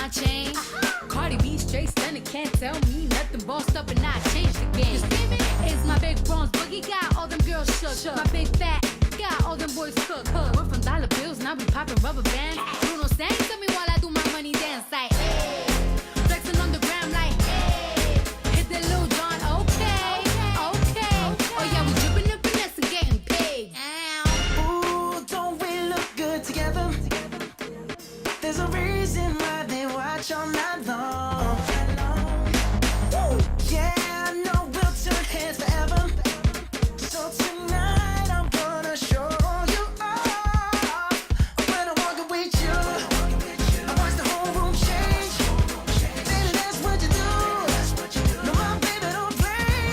my chain. Cardi B straight stunning, can't tell me nothing. Bossed up and I changed the game. It's my big bronze boogie, got all them girls shook. My big fat, got all them boys cooked. We're from dollar bills, now we popping rubber bands. Bruno sang to me while I do my money dance. Like, hey, flexing on the gram like, hey, hit that Lil Jon, okay. Oh yeah, we dripping and finesse and getting paid. Ooh, don't we look good together? There's a reason why they watch all night long. Yeah, I know we'll turn heads forever. So tonight I'm gonna show you off. When I'm walking with you, I watch the whole room change. Baby, that's what you do. No, my baby don't play.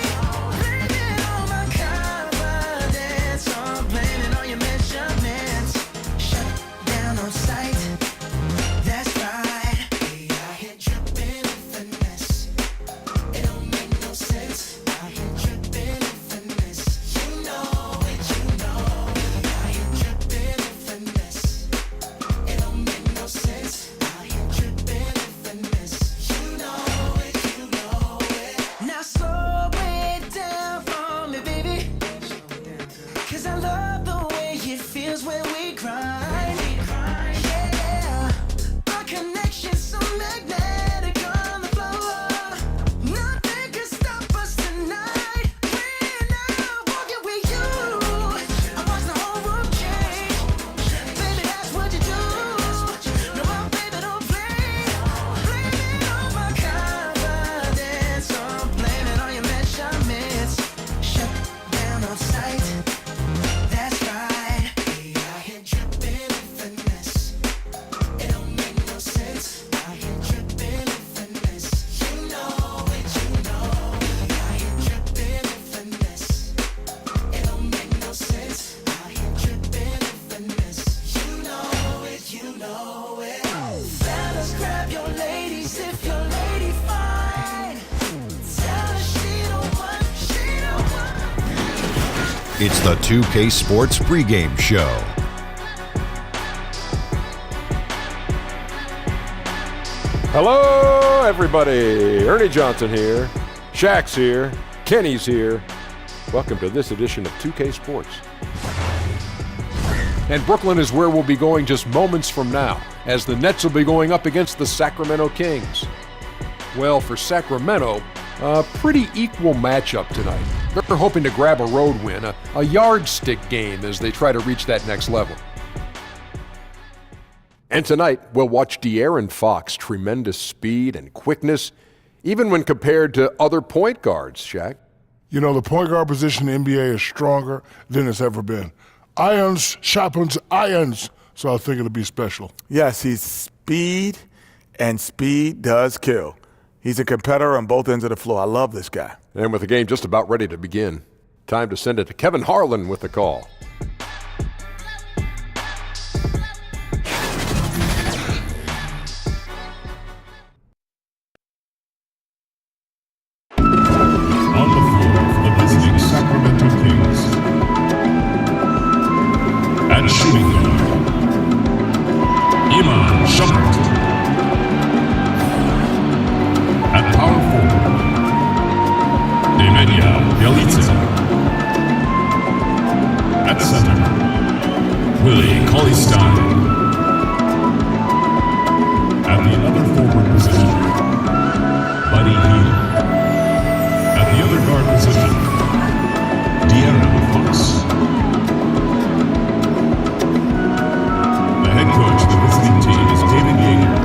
Blame it on my confidence. I'm blaming on your measurements. Shut down on sight. That's right. Hey, I hit dripping with finesse. It don't make no sense. I hit dripping with finesse. You know it, you know it. I hit dripping with finesse. It don't make no sense. I hit dripping with finesse. You know it, you know it. Now slow it down for me, baby. 'Cause I love the way it feels when we grind. Yeah, our connection's so magnetic on the floor. Nothing can stop us tonight. When I'm walking with you, I watch the whole room change. Baby, that's what you do. No, my baby don't play. Blame it on my confidence. I'm blaming on your measurements. Shut down on sight. That's right. Hey, I hit dripping with finesse. It don't make no sense. I hit dripping with finesse. You know it, you know it. I hit dripping with finesse. It don't make no sense. I hit dripping with finesse. You know it, you know it. Fellas, grab your ladies if your lady fine. Tell her she don't want, she don't want. It's the 2K Sports Pregame Show. Hello, everybody. Ernie Johnson here. Shaq's here. Kenny's here. Welcome to this edition of 2K Sports. And Brooklyn is where we'll be going just moments from now, as the Nets will be going up against the Sacramento Kings. Well, for Sacramento, a pretty equal matchup tonight. They're hoping to grab a road win, a yardstick game as they try to reach that next level. And tonight, we'll watch De'Aaron Fox, tremendous speed and quickness, even when compared to other point guards, Shaq. You know, the point guard position in the NBA is stronger than it's ever been. Irons sharpens irons, so I think it'll be special. Yes, he's speed, and speed does kill. He's a competitor on both ends of the floor. I love this guy. And with the game just about ready to begin, time to send it to Kevin Harlan with the call. On the floor for the visiting Sacramento Kings. At shooting guard, Iman Shumpert. At power forward, Nemanja Bjelica. At center, Willie Cauley-Stein. At the other forward position, Buddy Hield. At the other guard position, De'Aaron Fox. The head coach of the visiting team is David Yeager.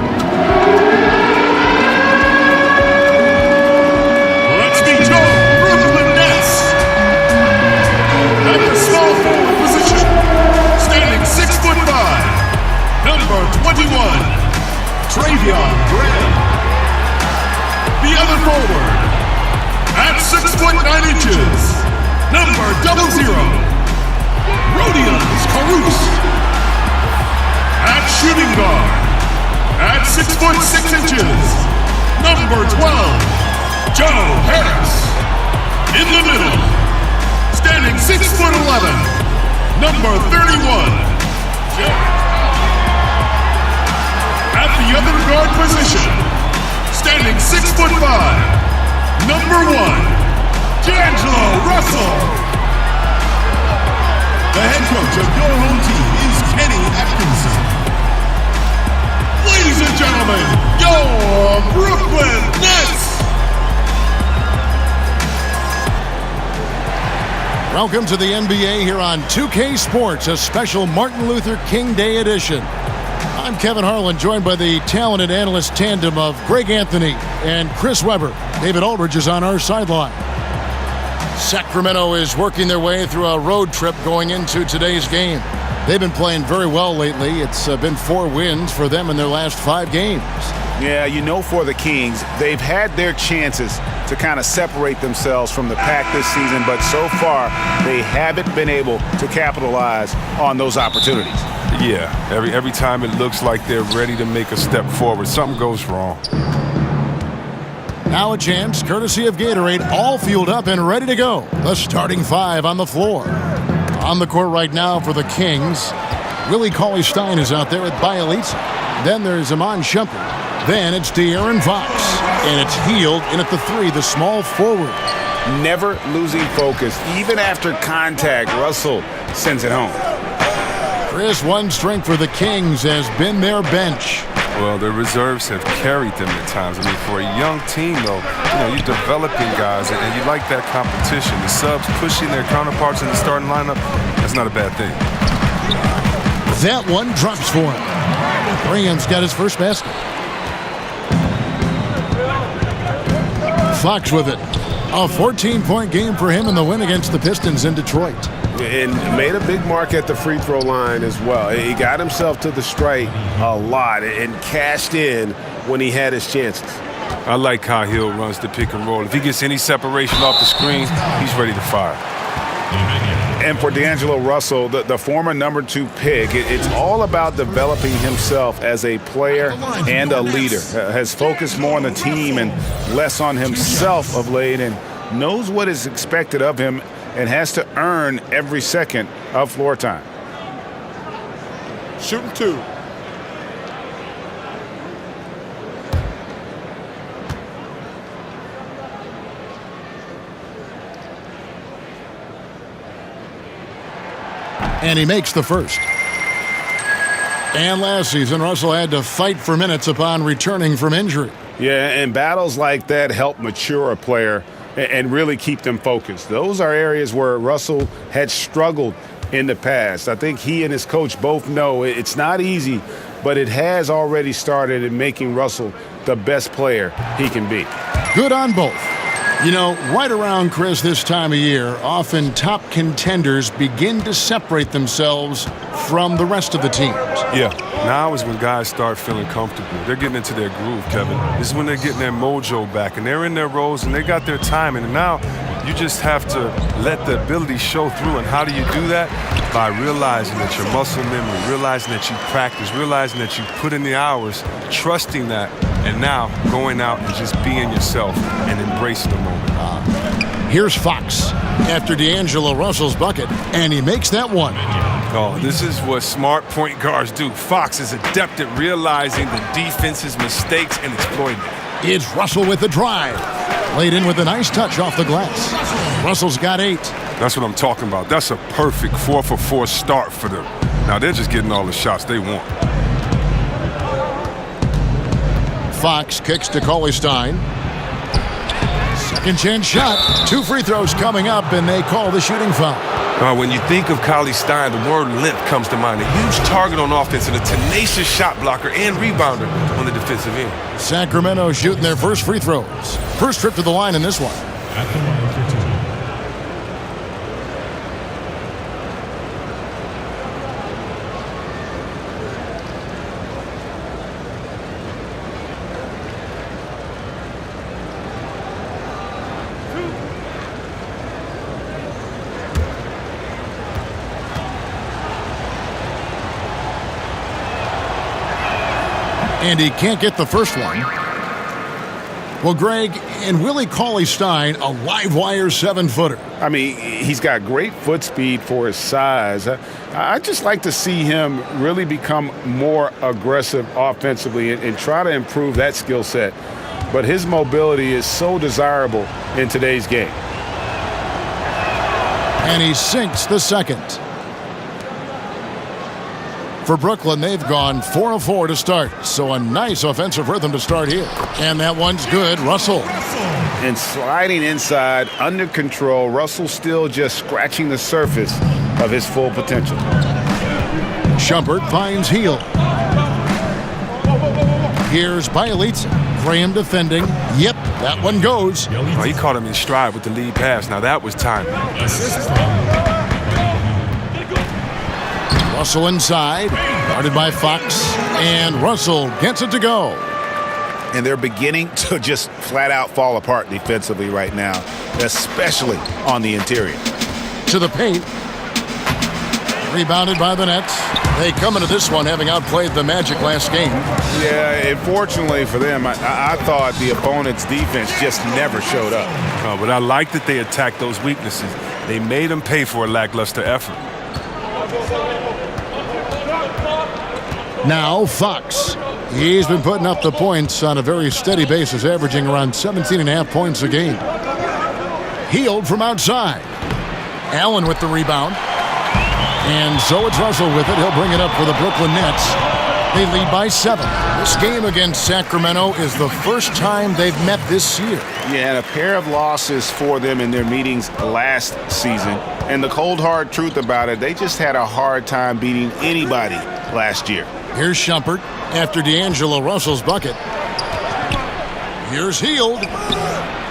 Let's be told, Brooklyn Nets. At the small forward position, standing 6'5", number 21, Travion Graham. The other forward, at 6'9", number 00, Rodion Caruso. At shooting guard, at 6'6", number 12, Joe Harris. In the middle, standing 6'11", number 31, Joe. At the other guard position, standing 6'5", number 1, D'Angelo Russell. The head coach of your home team is Kenny Atkinson. Ladies and gentlemen, your Brooklyn Nets. Welcome to the NBA here on 2K Sports, a special Martin Luther King Day edition. I'm Kevin Harlan, joined by the talented analyst tandem of Greg Anthony and Chris Webber. David Aldridge is on our sideline. Sacramento is working their way through a road trip going into today's game. They've been playing very well lately. It's been 4 wins for them in their last 5 games. Yeah, you know, for the Kings, they've had their chances to kind of separate themselves from the pack this season, but so far they haven't been able to capitalize on those opportunities. Yeah, every time it looks like they're ready to make a step forward, something goes wrong. Now a chance, courtesy of Gatorade, all fueled up and ready to go. The starting 5 on the floor. On the court right now for the Kings, Willie Cauley-Stein is out there at Bielitsa. Then there's Iman Shumpert. Then it's De'Aaron Fox. And it's Hield in at the 3, the small forward. Never losing focus. Even after contact, Russell sends it home. Chris, one strength for the Kings has been their bench. Well, their reserves have carried them at times. I mean, for a young team, though, you're developing guys, and you like that competition. The subs pushing their counterparts in the starting lineup, that's not a bad thing. That one drops for him. Graham's got his first basket. Fox with it. A 14-point game for him in the win against the Pistons in Detroit. And made a big mark at the free throw line as well. He got himself to the strike a lot and cashed in when he had his chances. I like how Hill runs the pick and roll. If he gets any separation off the screen, he's ready to fire. And for D'Angelo Russell, the former number 2 pick, it's all about developing himself as a player and a leader. Has focused more on the team and less on himself of late, and knows what is expected of him and has to earn every second of floor time. Shooting 2. And he makes the first. And last season, Russell had to fight for minutes upon returning from injury. Yeah, and battles like that help mature a player and really keep them focused. Those are areas where Russell had struggled in the past. I think he and his coach both know it's not easy, but it has already started in making Russell the best player he can be. Good on both. You know, right around, Chris, this time of year, often top contenders begin to separate themselves from the rest of the teams. Yeah, now is when guys start feeling comfortable. They're getting into their groove, Kevin. This is when they're getting their mojo back, and they're in their roles, and they got their timing. And now you just have to let the ability show through. And how do you do that? By realizing that your muscle memory, realizing that you practice, realizing that you put in the hours, trusting that, and now going out and just being yourself and embracing the moment. Here's Fox after D'Angelo Russell's bucket, and he makes that one. Oh, this is what smart point guards do. Fox is adept at realizing the defense's mistakes and exploiting them. It's Russell with the drive. Laid in with a nice touch off the glass. Russell's got 8. That's what I'm talking about. That's a perfect 4-for-4 start for them. Now they're just getting all the shots they want. Fox kicks to Cauley-Stein. Second chance shot. 2 free throws coming up, and they call the shooting foul. When you think of Cauley-Stein, the word length comes to mind. A huge target on offense and a tenacious shot blocker and rebounder on the defensive end. Sacramento shooting their first free throws. First trip to the line in this one. At the line for 2. And he can't get the first one. Well, Greg, and Willie Cauley-Stein, a live wire 7-footer. I mean, he's got great foot speed for his size. I just like to see him really become more aggressive offensively and try to improve that skill set. But his mobility is so desirable in today's game. And he sinks the second. For Brooklyn, they've gone 4 of 4 to start. So a nice offensive rhythm to start here. And that one's good. Russell. And sliding inside, under control. Russell still just scratching the surface of his full potential. Shumpert finds Heel. Here's Bielitsa. Graham defending. Yep, that one goes. Oh, he caught him in stride with the lead pass. Now that was timely. Russell inside, guarded by Fox, and Russell gets it to go. And they're beginning to just flat out fall apart defensively right now, especially on the interior. To the paint. Rebounded by the Nets. They come into this one having outplayed the Magic last game. Yeah, unfortunately for them, I thought the opponent's defense just never showed up. Oh, but I like that they attacked those weaknesses. They made them pay for a lackluster effort. Now Fox. He's been putting up the points on a very steady basis, averaging around 17.5 points a game. Healed from outside. Allen with the rebound. And so it's Russell with it. He'll bring it up for the Brooklyn Nets. They lead by 7. This game against Sacramento is the first time they've met this year. Yeah, and a pair of losses for them in their meetings last season. And the cold, hard truth about it, they just had a hard time beating anybody last year. Here's Shumpert after D'Angelo Russell's bucket. Here's Heald.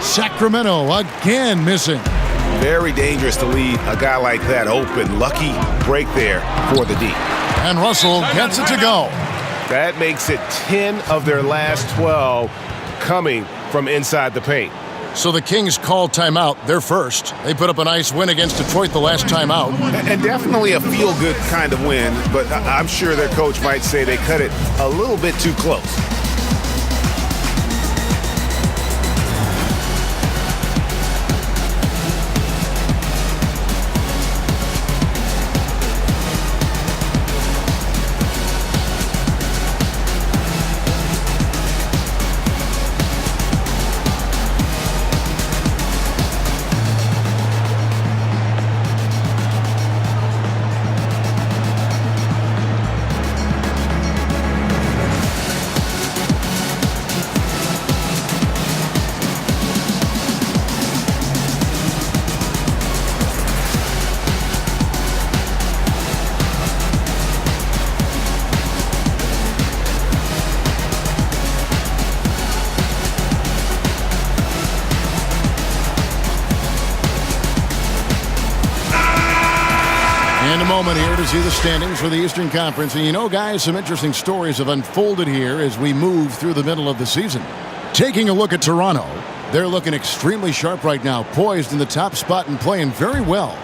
Sacramento again missing. Very dangerous to leave a guy like that open. Lucky break there for the D. And Russell gets it to go. That makes it 10 of their last 12 coming from inside the paint. So the Kings call timeout. They're first. They put up a nice win against Detroit the last time out. And definitely a feel-good kind of win, but I'm sure their coach might say they cut it a little bit too close. Moment here to see the standings for the Eastern Conference. And you know, guys, some interesting stories have unfolded here as we move through the middle of the season. Taking a look at Toronto, they're looking extremely sharp right now, poised in the top spot and playing very well.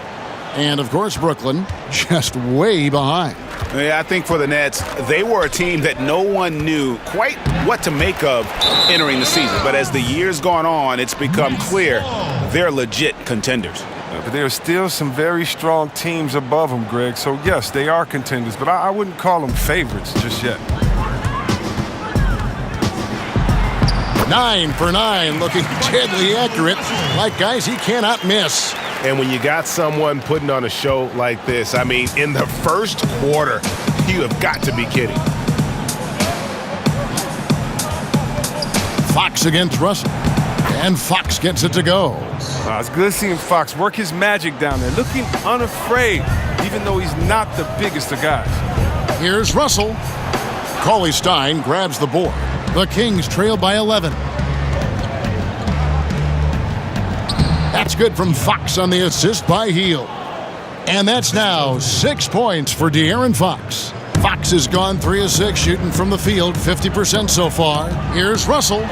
And, of course, Brooklyn just way behind. Yeah, I think for the Nets, they were a team that no one knew quite what to make of entering the season. But as the year's gone on, it's become clear they're legit contenders. But there are still some very strong teams above them, Greg. So, yes, they are contenders, but I wouldn't call them favorites just yet. 9 for 9, looking deadly accurate. Like, guys, he cannot miss. And when you got someone putting on a show like this, I mean, in the first quarter, you have got to be kidding. Fox against Russell. And Fox gets it to go. It's good seeing Fox work his magic down there, looking unafraid, even though he's not the biggest of guys. Here's Russell. Cauley-Stein grabs the board. The Kings trail by 11. That's good from Fox on the assist by Heald. And that's now 6 points for De'Aaron Fox. Fox has gone 3 of 6 shooting from the field, 50% so far. Here's Russell.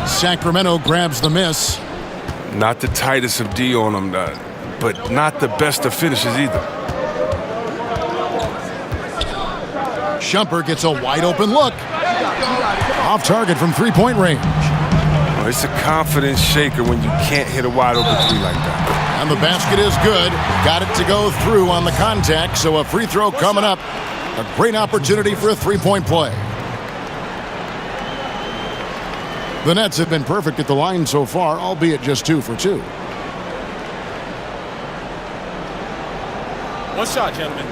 Sacramento grabs the miss. Not the tightest of D on him, but not the best of finishes either. Shumpert gets a wide open look. Off target from 3-point range. Well, it's a confidence shaker when you can't hit a wide open three like that. And the basket is good. Got it to go through on the contact, so a free throw coming up. A great opportunity for a three-point play. The Nets have been perfect at the line so far, albeit just 2 for 2. One shot, gentlemen.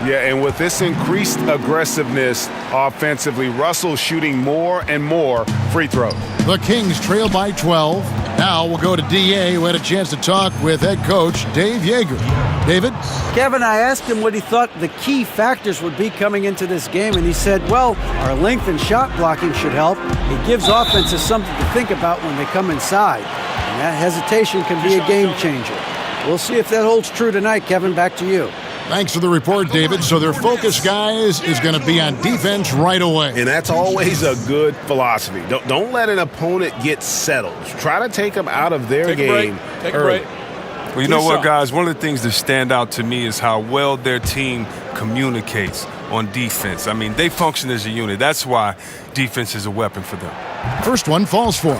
Yeah, and with this increased aggressiveness offensively, Russell shooting more and more free throws. The Kings trail by 12. Now we'll go to DA, who had a chance to talk with head coach Dave Yeager. David? Kevin, I asked him what he thought the key factors would be coming into this game, and he said, well, our length and shot blocking should help. It gives offenses something to think about when they come inside, and that hesitation can be a game changer. We'll see if that holds true tonight. Kevin, back to you. Thanks for the report, David. So their focus, guys, is going to be on defense right away. And that's always a good philosophy. Don't let an opponent get settled. Try to take them out of their game early. Well, you know what, guys? One of the things that stand out to me is how well their team communicates on defense. I mean, they function as a unit. That's why defense is a weapon for them. First one falls for.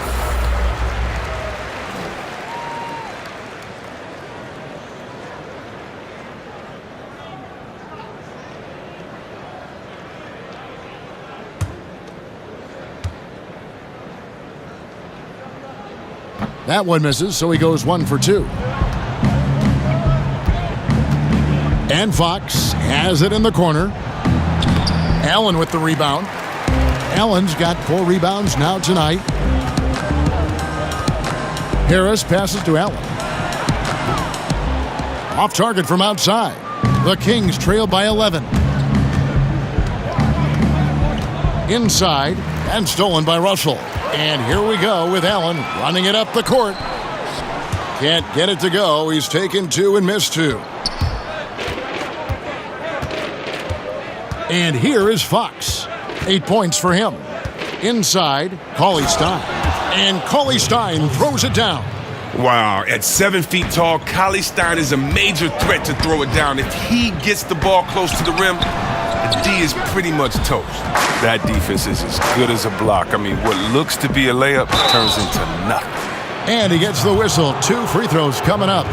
That one misses, so he goes 1 for 2. And Fox has it in the corner. Allen with the rebound. Allen's got 4 rebounds now tonight. Harris passes to Allen. Off target from outside. The Kings trail by 11. Inside and stolen by Russell. And here we go with Allen running it up the court. Can't get it to go. He's taken 2 and missed 2. And here is Fox. 8 points for him. Inside, Cauley-Stein. And Cauley-Stein throws it down. Wow, at 7 feet tall, Cauley-Stein is a major threat to throw it down. If he gets the ball close to the rim, the D is pretty much toast. That defense is as good as a block. I mean, what looks to be a layup turns into nothing. And he gets the whistle. 2 free throws coming up.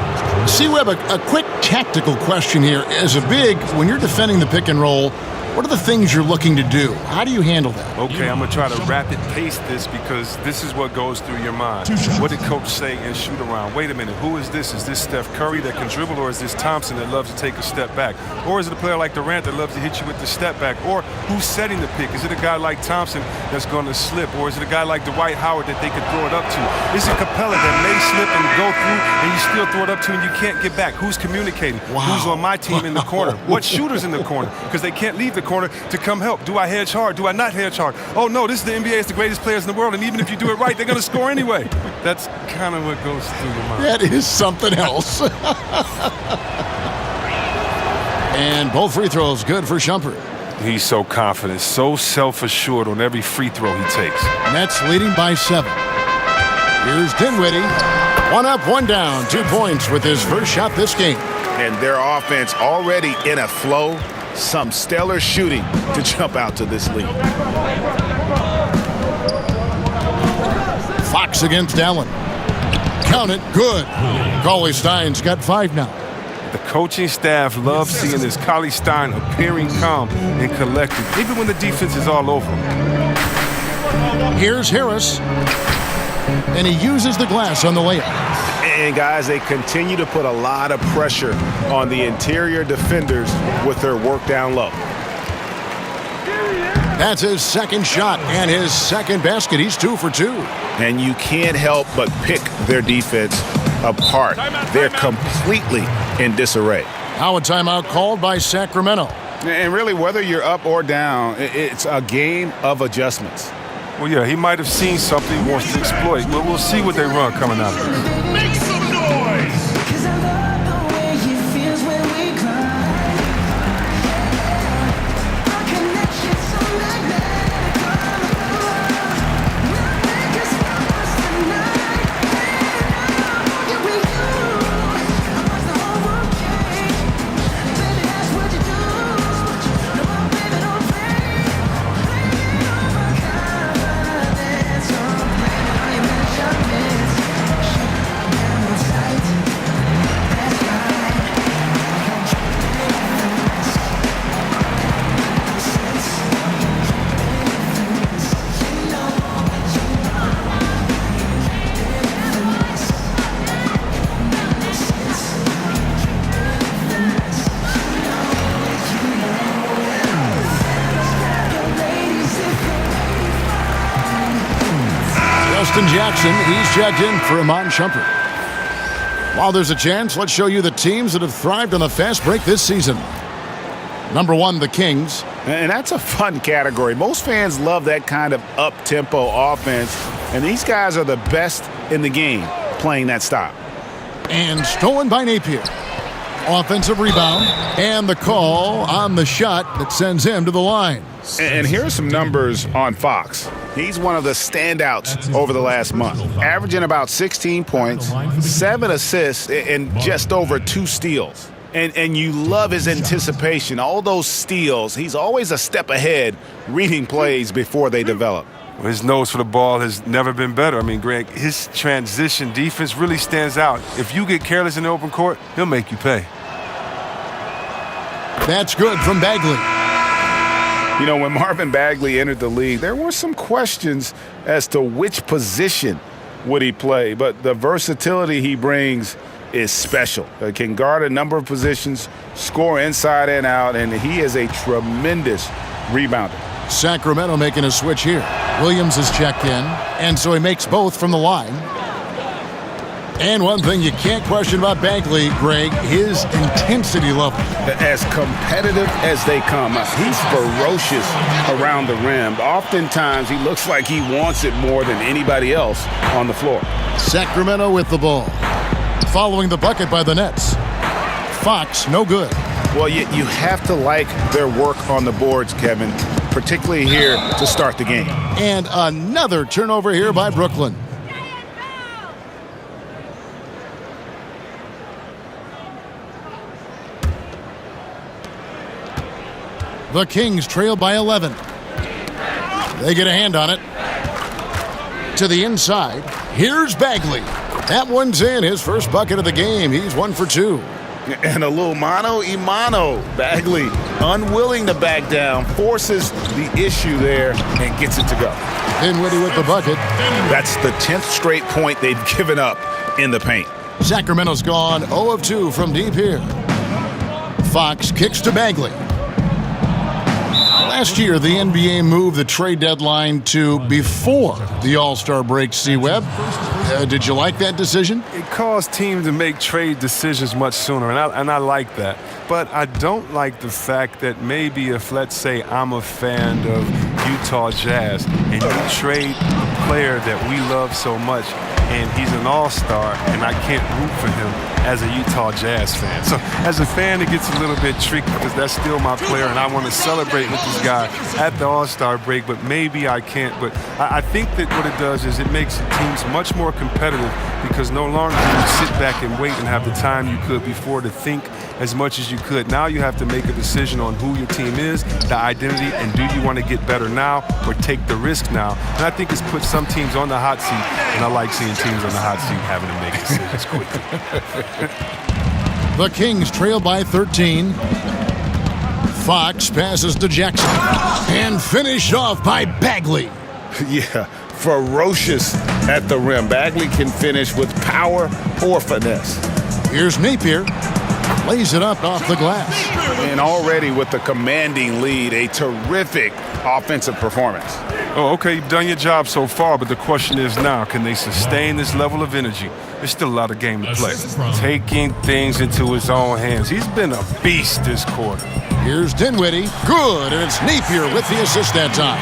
C-Web, a quick tactical question here. As a big, when you're defending the pick and roll, what are the things you're looking to do? How do you handle that? Okay, I'm going to try to rapid pace this because this is what goes through your mind. What did coach say in shoot around? Wait a minute, who is this? Is this Steph Curry that can dribble, or is this Thompson that loves to take a step back? Or is it a player like Durant that loves to hit you with the step back? Or who's setting the pick? Is it a guy like Thompson that's going to slip? Or is it a guy like Dwight Howard that they could throw it up to? Is it Capella that may slip and go through and you still throw it up to and you can't get back? Who's communicating? Wow. Who's on my team in the corner? What shooter's in the corner? Because they can't leave the corner to come help. Do I hedge hard? Do I not hedge hard? Oh no, this is the NBA. It's the greatest players in the world, and even if you do it right, they're going to score anyway. That's kind of what goes through the mind. That is something else. And both free throws good for Shumpert. He's so confident, so self-assured on every free throw he takes. Nets leading by 7. Here's Dinwiddie. 1 up, 1 down. 2 points with his first shot this game. And their offense already in a flow. Some stellar shooting to jump out to this lead. Fox against Allen. Count it, good. Cauley-Stein's got 5 now. The coaching staff loves seeing this Cauley-Stein appearing calm and collected, even when the defense is all over him. Here's Harris. And he uses the glass on the layup. And guys, they continue to put a lot of pressure on the interior defenders with their work down low. That's his second shot and his second basket. He's 2 for 2. And you can't help but pick their defense apart. They're completely in disarray. Now a timeout called by Sacramento. And really, whether you're up or down, it's a game of adjustments. Well, yeah, he might have seen something he wants to exploit. Well, we'll see what they run coming out of this. Make some noise! 'Cause I love the way it feels when we cry. Our connection's so magnetic. We'll make us stars tonight. And I want you with you. Jackson, he's checked in for Iman Shumpert. While there's a chance, let's show you the teams that have thrived on the fast break this season. Number 1, the Kings. And that's a fun category. Most fans love that kind of up-tempo offense, and these guys are the best in the game playing that style. And stolen by Napier. Offensive rebound, and the call on the shot that sends him to the line. And here's some numbers on Fox. He's one of the standouts over the last month, averaging about 16 points, 7 assists, and just over 2 steals. And you love his anticipation. All those steals, he's always a step ahead, reading plays before they develop. His nose for the ball has never been better. I mean, Greg, his transition defense really stands out. If you get careless in the open court, he'll make you pay. That's good from Bagley. You know, when Marvin Bagley entered the league, there were some questions as to which position would he play, but the versatility he brings is special. He can guard a number of positions, score inside and out, and he is a tremendous rebounder. Sacramento making a switch here. Williams is checked in, and so he makes both from the line. And one thing you can't question about Bagley, Greg, his intensity level. As competitive as they come. He's ferocious around the rim. Oftentimes, he looks like he wants it more than anybody else on the floor. Sacramento with the ball. Following the bucket by the Nets. Fox, no good. Well, you have to like their work on the boards, Kevin, particularly here to start the game. And another turnover here by Brooklyn. The Kings trail by 11. They get a hand on it. To the inside. Here's Bagley. That one's in. His first bucket of the game. He's 1 for 2. And a little mano-a-mano. Bagley, unwilling to back down, forces the issue there and gets it to go. Dinwiddie with the bucket. That's the 10th straight point they've given up in the paint. Sacramento's gone 0 of 2 from deep here. Fox kicks to Bagley. Last year, the NBA moved the trade deadline to before the All-Star break, C-Web. Did you like that decision? It caused teams to make trade decisions much sooner, and I like that. But I don't like the fact that maybe if, let's say, I'm a fan of Utah Jazz, and you trade a player that we love so much, and he's an all-star, and I can't root for him as a Utah Jazz fan. So as a fan, it gets a little bit tricky because that's still my player, and I want to celebrate with this guy at the All-Star break, but maybe I can't. But I think that what it does is it makes teams much more competitive because no longer do you sit back and wait and have the time you could before to think as much as you could. Now you have to make a decision on who your team is, the identity, and do you want to get better now or take the risk now? And I think it's put some teams on the hot seat, and I like seeing teams on the hot seat having to make decisions quickly. The Kings trail by 13. Fox passes to Jackson. And finished off by Bagley. Yeah, ferocious at the rim. Bagley can finish with power or finesse. Here's Napier. Lays it up off the glass. And already with the commanding lead, a terrific offensive performance. Oh, okay, you've done your job so far, but the question is now, can they sustain this level of energy? There's still a lot of game to play. Taking things into his own hands. He's been a beast this quarter. Here's Dinwiddie. Good, and it's Napier with the assist that time.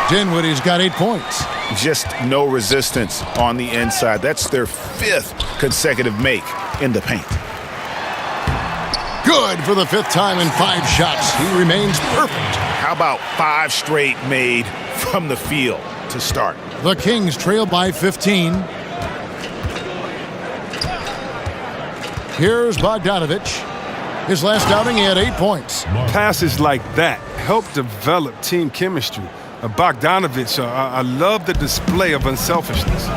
Dinwiddie's got 8 points. Just no resistance on the inside. That's their 5th consecutive make in the paint. Good for the 5th time in 5 shots. He remains perfect. How about 5 straight made from the field to start? The Kings trail by 15. Here's Bogdanovich. His last outing, he had 8 points. Passes like that help develop team chemistry. Bogdanovich, I love the display of unselfishness.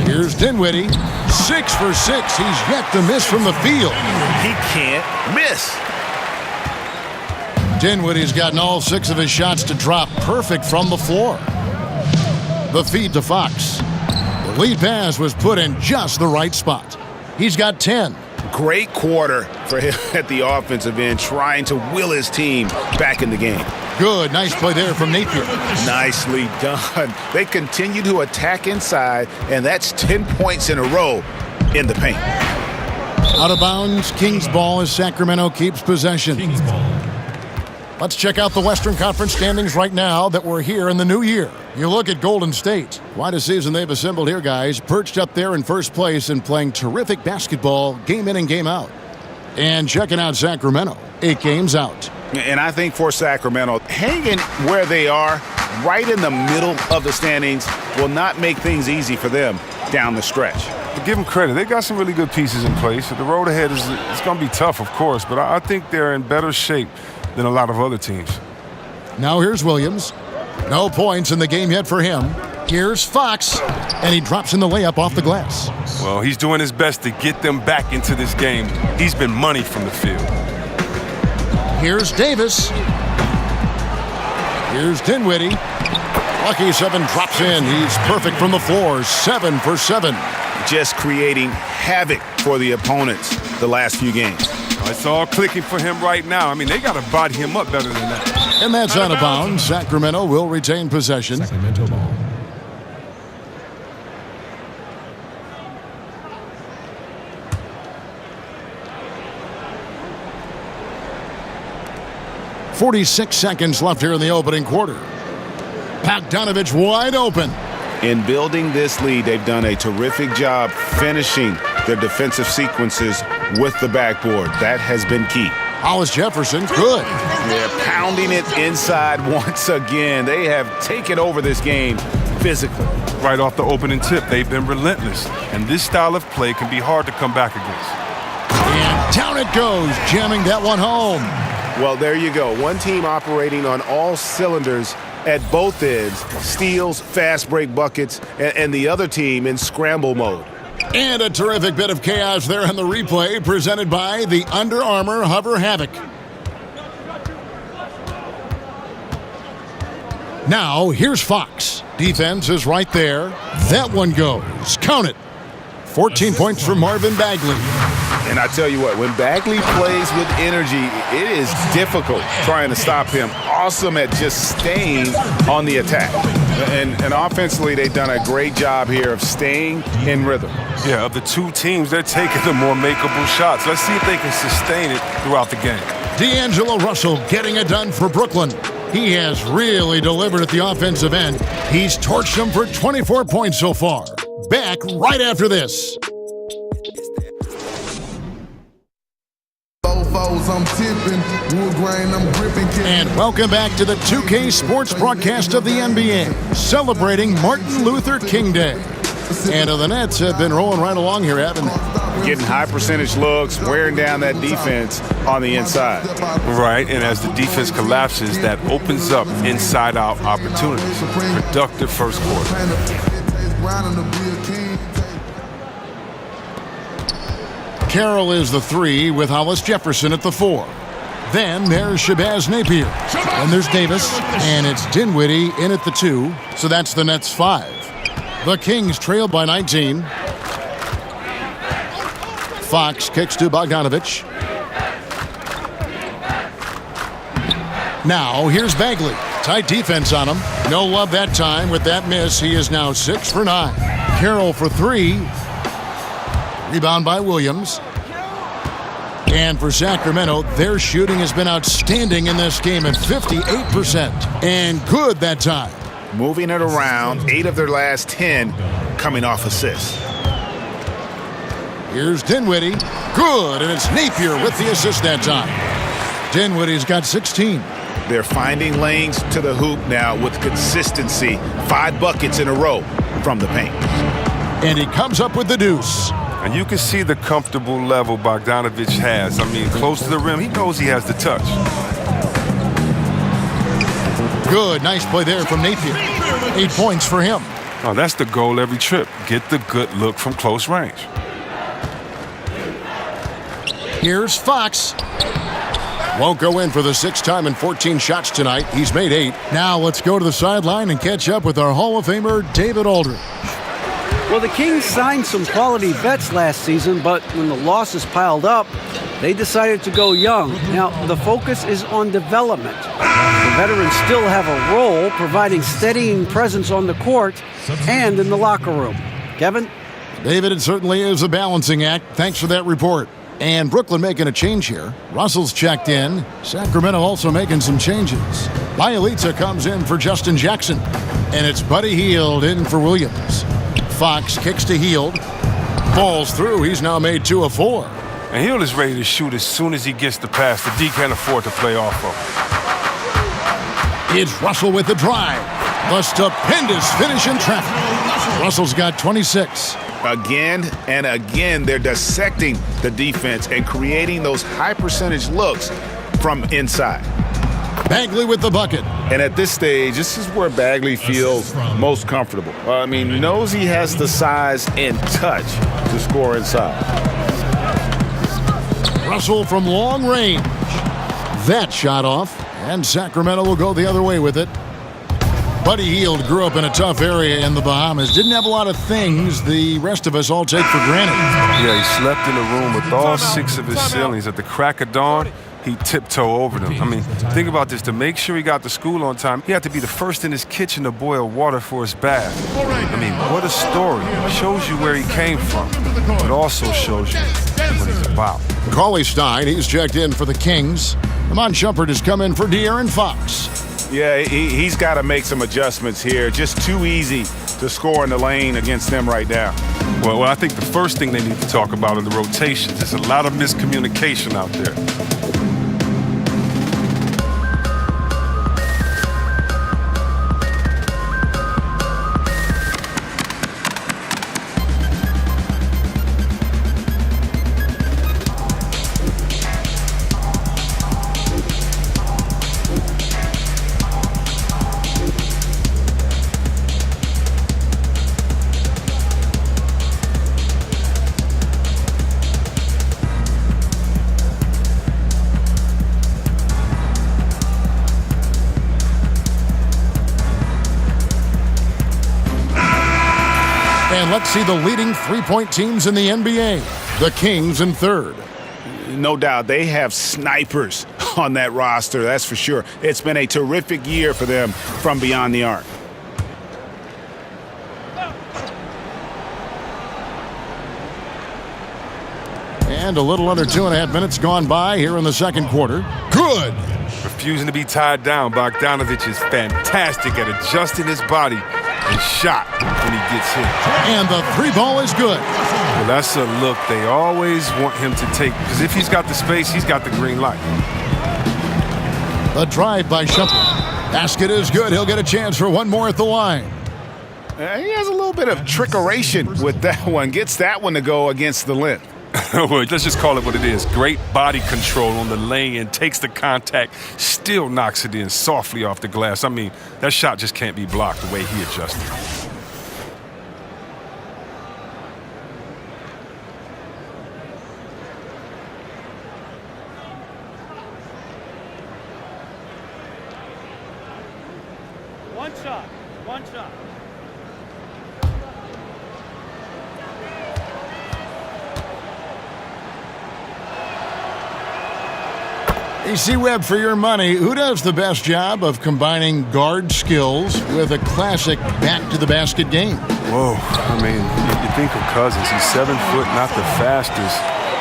Here's Dinwiddie. 6 for 6. He's yet to miss from the field. He can't miss. Dinwiddie's gotten all 6 of his shots to drop perfect from the floor. The feed to Fox. The lead pass was put in just the right spot. He's got 10. Great quarter for him at the offensive end, trying to will his team back in the game. Good, nice play there from Napier. Nicely done. They continue to attack inside, and that's 10 points in a row in the paint. Out of bounds, Kings ball as Sacramento keeps possession. Let's check out the Western Conference standings right now that we're here in the new year. You look at Golden State. Quite a season they've assembled here, guys. Perched up there in first place and playing terrific basketball game in and game out. And checking out Sacramento, 8 games out. And I think for Sacramento, hanging where they are, right in the middle of the standings, will not make things easy for them down the stretch. To give them credit, they got some really good pieces in place. The road ahead is going to be tough, of course, but I think they're in better shape than a lot of other teams. Now here's Williams. No points in the game yet for him. Here's Fox, and he drops in the layup off the glass. Well, he's doing his best to get them back into this game. He's been money from the field. Here's Davis. Here's Dinwiddie. Lucky 7 drops in. He's perfect from the floor. 7 for 7. Just creating havoc for the opponents the last few games. It's all clicking for him right now. I mean, they got to body him up better than that. And that's out of bounds. Sacramento will retain possession. Sacramento ball. .46 seconds left here in the opening quarter. Bogdanovich wide open. In building this lead, they've done a terrific job finishing their defensive sequences with the backboard. That has been key. Hollis Jefferson, good. They're pounding it inside once again. They have taken over this game physically. Right off the opening tip, they've been relentless. And this style of play can be hard to come back against. And down it goes, jamming that one home. Well, there you go. One team operating on all cylinders at both ends. Steals, fast break buckets, and the other team in scramble mode. And a terrific bit of chaos there in the replay presented by the Under Armour Hover Havoc. Now, here's Fox. Defense is right there. That one goes. Count it. 14 points for Marvin Bagley. And I tell you what, when Bagley plays with energy, it is difficult trying to stop him. Awesome at just staying on the attack. And offensively, they've done a great job here of staying in rhythm. Yeah, of the two teams, they're taking the more makeable shots. Let's see if they can sustain it throughout the game. D'Angelo Russell getting it done for Brooklyn. He has really delivered at the offensive end. He's torched them for 24 points so far. Back right after this. I'm tipping, wood grain, I'm gripping. And welcome back to the 2K Sports broadcast of the NBA, celebrating Martin Luther King Day. And the Nets have been rolling right along here, haven't they? Getting high percentage looks, wearing down that defense on the inside. Right, and as the defense collapses, that opens up inside-out opportunities. Productive first quarter. Carroll is the 3 with Hollis Jefferson at the 4. Then there's Shabazz Napier. And there's Davis. And it's Dinwiddie in at the 2. So that's the Nets 5. The Kings trail by 19. Fox kicks to Bogdanovich. Now here's Bagley. Tight defense on him. No love that time with that miss. He is now 6 for 9. Carroll for 3. Rebound by Williams. And for Sacramento, their shooting has been outstanding in this game at 58%. And good that time. Moving it around, 8 of their last 10 coming off assists. Here's Dinwiddie. Good, and it's Napier with the assist that time. Dinwiddie's got 16. They're finding lanes to the hoop now with consistency. 5 buckets in a row from the paint. And he comes up with the deuce. And you can see the comfortable level Bogdanovich has. I mean, close to the rim, he knows he has the touch. Good, nice play there from Napier. 8 points for him. Oh, that's the goal every trip. Get the good look from close range. Here's Fox. Won't go in for the 6th time in 14 shots tonight. He's made 8. Now let's go to the sideline and catch up with our Hall of Famer, David Aldridge. Well, the Kings signed some quality vets last season, but when the losses piled up, they decided to go young. Now, the focus is on development. veterans still have a role providing steadying presence on the court and in the locker room. Kevin? David, it certainly is a balancing act. Thanks for that report. And Brooklyn making a change here. Russell's checked in. Sacramento also making some changes. Bielitsa comes in for Justin Jackson. And it's Buddy Hield in for Williams. Fox kicks to Hield. Falls through. He's now made 2 of 4. And Hield is ready to shoot as soon as he gets the pass. The D can't afford to play off of. It's Russell with the drive. The stupendous finish in traffic. Russell's got 26. Again and again, they're dissecting the defense and creating those high-percentage looks from inside. Bagley with the bucket. And at this stage, this is where Bagley feels most comfortable. Knows he has the size and touch to score inside. Russell from long range. That shot off, and Sacramento will go the other way with it. Buddy Hield grew up in a tough area in the Bahamas. Didn't have a lot of things the rest of us all take for granted. Yeah, he slept in a room with all 6 of his ceilings. At the crack of dawn, he'd tiptoe over them. Think about this. To make sure he got to school on time, he had to be the first in his kitchen to boil water for his bath. What a story. It shows you where he came from, but also shows you what he's about. Cauley Stein, he's checked in for the Kings. Amon Shumpert has come in for De'Aaron Fox. Yeah, he's got to make some adjustments here. Just too easy to score in the lane against them right now. Well, I think the first thing they need to talk about in the rotations is a lot of miscommunication out there. And let's see the leading three-point teams in the NBA. The Kings in third. No doubt, they have snipers on that roster, that's for sure. It's been a terrific year for them from beyond the arc. And a little under 2.5 minutes gone by here in the second quarter. Good. Refusing to be tied down, Bogdanovich is fantastic at adjusting his body and shot when he gets hit. And the 3 ball is good. Well, that's a look they always want him to take, because if he's got the space, he's got the green light. The drive by Shumpert. Basket is good. He'll get a chance for one more at the line. He has a little bit of trickeration with that one. Gets that one to go against the length. Well, let's just call it what it is. Great body control on the lay-in, takes the contact, still knocks it in softly off the glass. That shot just can't be blocked the way he adjusted. One shot. AC Webb, for your money, who does the best job of combining guard skills with a classic back-to-the-basket game? Whoa, you think of Cousins. He's 7 foot, not the fastest,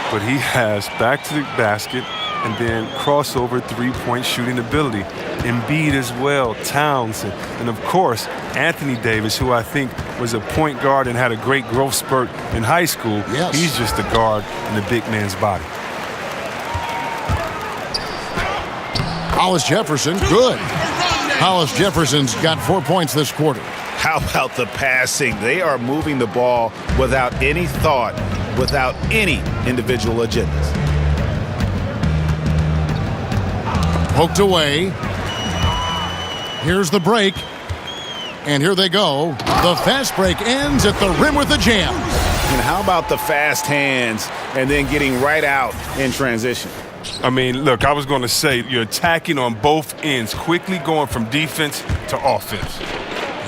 but he has back-to-the-basket and then crossover three-point shooting ability. Embiid as well, Towns, and of course, Anthony Davis, who I think was a point guard and had a great growth spurt in high school. Yes. He's just a guard in the big man's body. Hollis Jefferson, good. Hollis Jefferson's got 4 points this quarter. How about the passing? They are moving the ball without any thought, without any individual agendas. Poked away. Here's the break. And here they go. The fast break ends at the rim with a jam. And how about the fast hands and then getting right out in transition? Look, I was going to say, you're attacking on both ends, quickly going from defense to offense.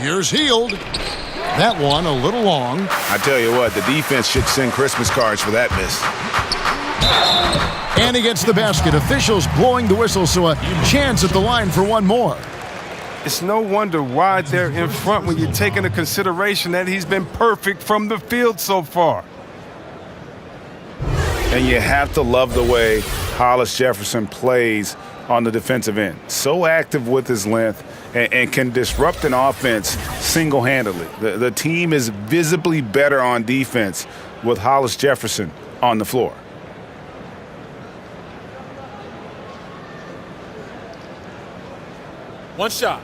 Here's Hield. That one a little long. I tell you what, the defense should send Christmas cards for that miss. And he gets the basket. Officials blowing the whistle, so a chance at the line for one more. It's no wonder why they're in front when you take into consideration that he's been perfect from the field so far. And you have to love the way Hollis Jefferson plays on the defensive end. So active with his length and can disrupt an offense single-handedly. The team is visibly better on defense with Hollis Jefferson on the floor. One shot.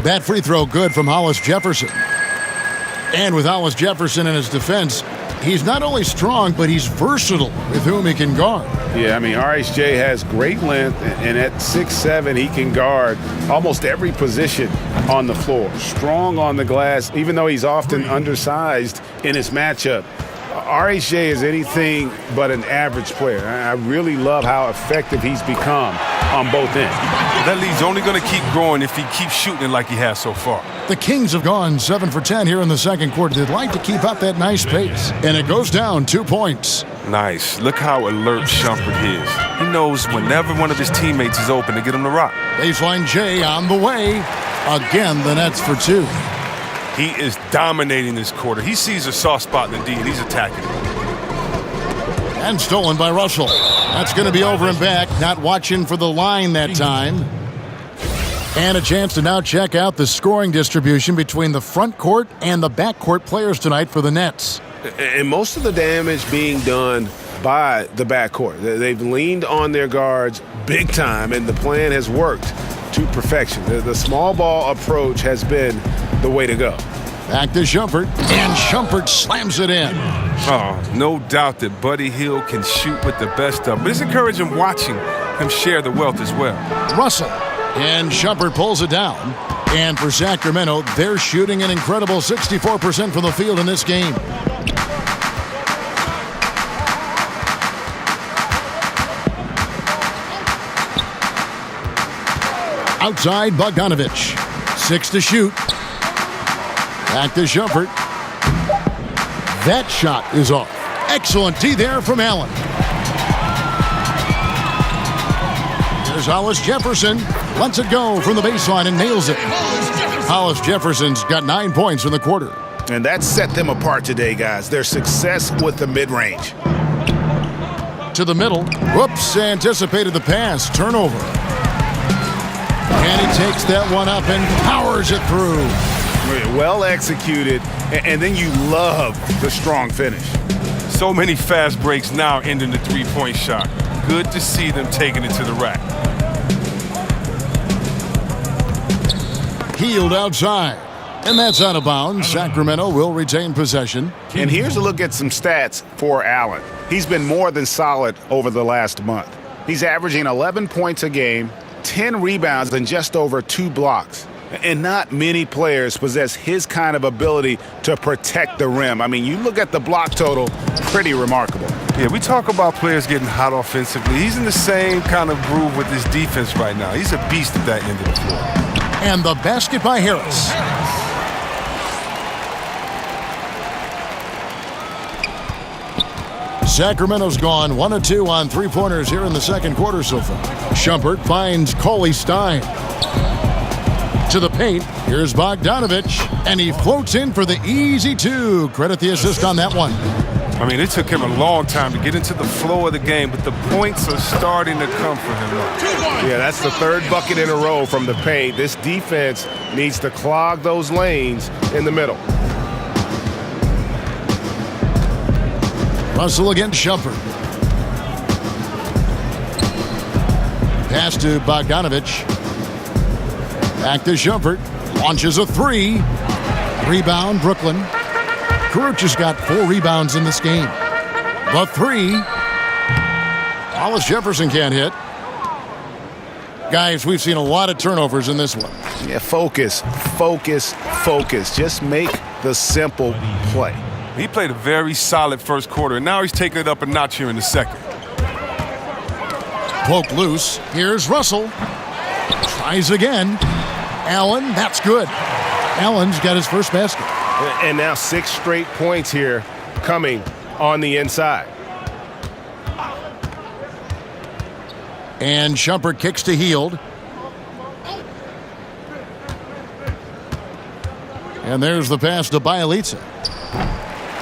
That free throw good from Hollis Jefferson. And with Hollis Jefferson in his defense, he's not only strong, but he's versatile with whom he can guard. Yeah, I mean, RHJ has great length, and at 6'7", he can guard almost every position on the floor. Strong on the glass, even though he's often undersized in his matchup. RHJ is anything but an average player. I really love how effective he's become on both ends. That lead's only going to keep growing if he keeps shooting like he has so far. The Kings have gone 7 for 10 here in the second quarter. They'd like to keep up that nice pace. And it goes down 2 points. Nice. Look how alert Shumpert is. He knows whenever one of his teammates is open to get him to rock. Baseline J on the way. Again, the Nets for 2. He is dominating this quarter. He sees a soft spot in the D, and he's attacking it. And stolen by Russell. That's going to be over and back. Not watching for the line that time. And a chance to now check out the scoring distribution between the front court and the back court players tonight for the Nets. And most of the damage being done by the backcourt. They've leaned on their guards big time, and the plan has worked to perfection. The small ball approach has been the way to go. Back to Shumpert, and Shumpert slams it in. Oh, no doubt that Buddy Hield can shoot with the best of, but it's encouraging watching him share the wealth as well. Russell, and Shumpert pulls it down. And for Sacramento, they're shooting an incredible 64% from the field in this game. Outside, Bogdanovich. 6 to shoot. Back to Shumpert. That shot is off. Excellent D there from Allen. There's Hollis Jefferson. Lets it go from the baseline and nails it. Hollis Jefferson's got 9 points in the quarter. And that set them apart today, guys. Their success with the mid-range. To the middle. Whoops, anticipated the pass. Turnover. And he takes that one up and powers it through. Well executed, and then you love the strong finish. So many fast breaks now ending the three-point shot. Good to see them taking it to the rack. Hield outside. And that's out of bounds. Sacramento will retain possession. And here's a look at some stats for Allen. He's been more than solid over the last month. He's averaging 11 points a game, 10 rebounds, and just over 2 blocks. And not many players possess his kind of ability to protect the rim. I mean, you look at the block total, pretty remarkable. Yeah, we talk about players getting hot offensively. He's in the same kind of groove with his defense right now. He's a beast at that end of the floor. And the basket by Harris. Sacramento's gone 1 of 2 on three-pointers here in the second quarter so far. Shumpert finds Cauley Stein. To the paint, here's Bogdanovich, and he floats in for the easy 2. Credit the assist on that one. I mean, it took him a long time to get into the flow of the game, but the points are starting to come for him now. Yeah, that's the 3rd bucket in a row from the paint. This defense needs to clog those lanes in the middle. Russell against Shumpert. Pass to Bogdanovich. Back to Shumpert. Launches a 3. Rebound, Brooklyn. Kuruc has got 4 rebounds in this game. The 3. Hollis Jefferson can't hit. Guys, we've seen a lot of turnovers in this one. Yeah, focus, focus, focus. Just make the simple play. He played a very solid first quarter, and now he's taking it up a notch here in the second. Poked loose. Here's Russell. Tries again. Allen, that's good. Allen's got his first basket. And now 6 straight points here coming on the inside. And Shumpert kicks to Hield. And there's the pass to Bielitsa.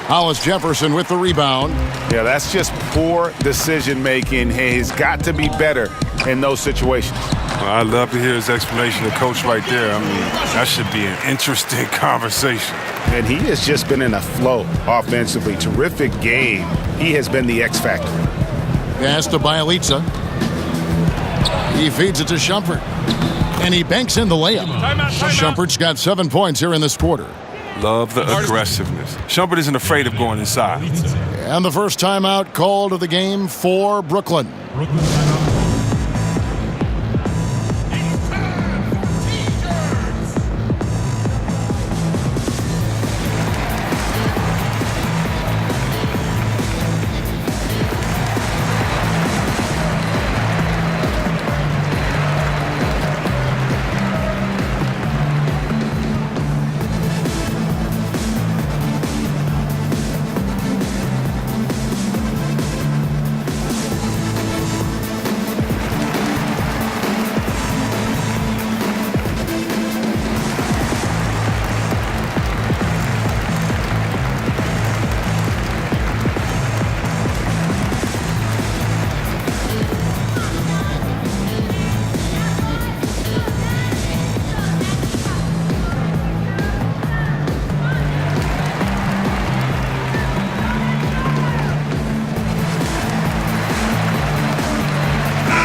Hollis Jefferson with the rebound. Yeah, that's just poor decision making. He's got to be better in those situations. I'd love to hear his explanation of coach right there. I mean, that should be an interesting conversation. And he has just been in a flow offensively. Terrific game. He has been the X factor. Pass to Bielitsa. He feeds it to Shumpert. And he banks in the layup. Shumpert's got 7 points here in this quarter. Love the aggressiveness. Shumpert isn't afraid of going inside. And the first timeout called of the game for Brooklyn.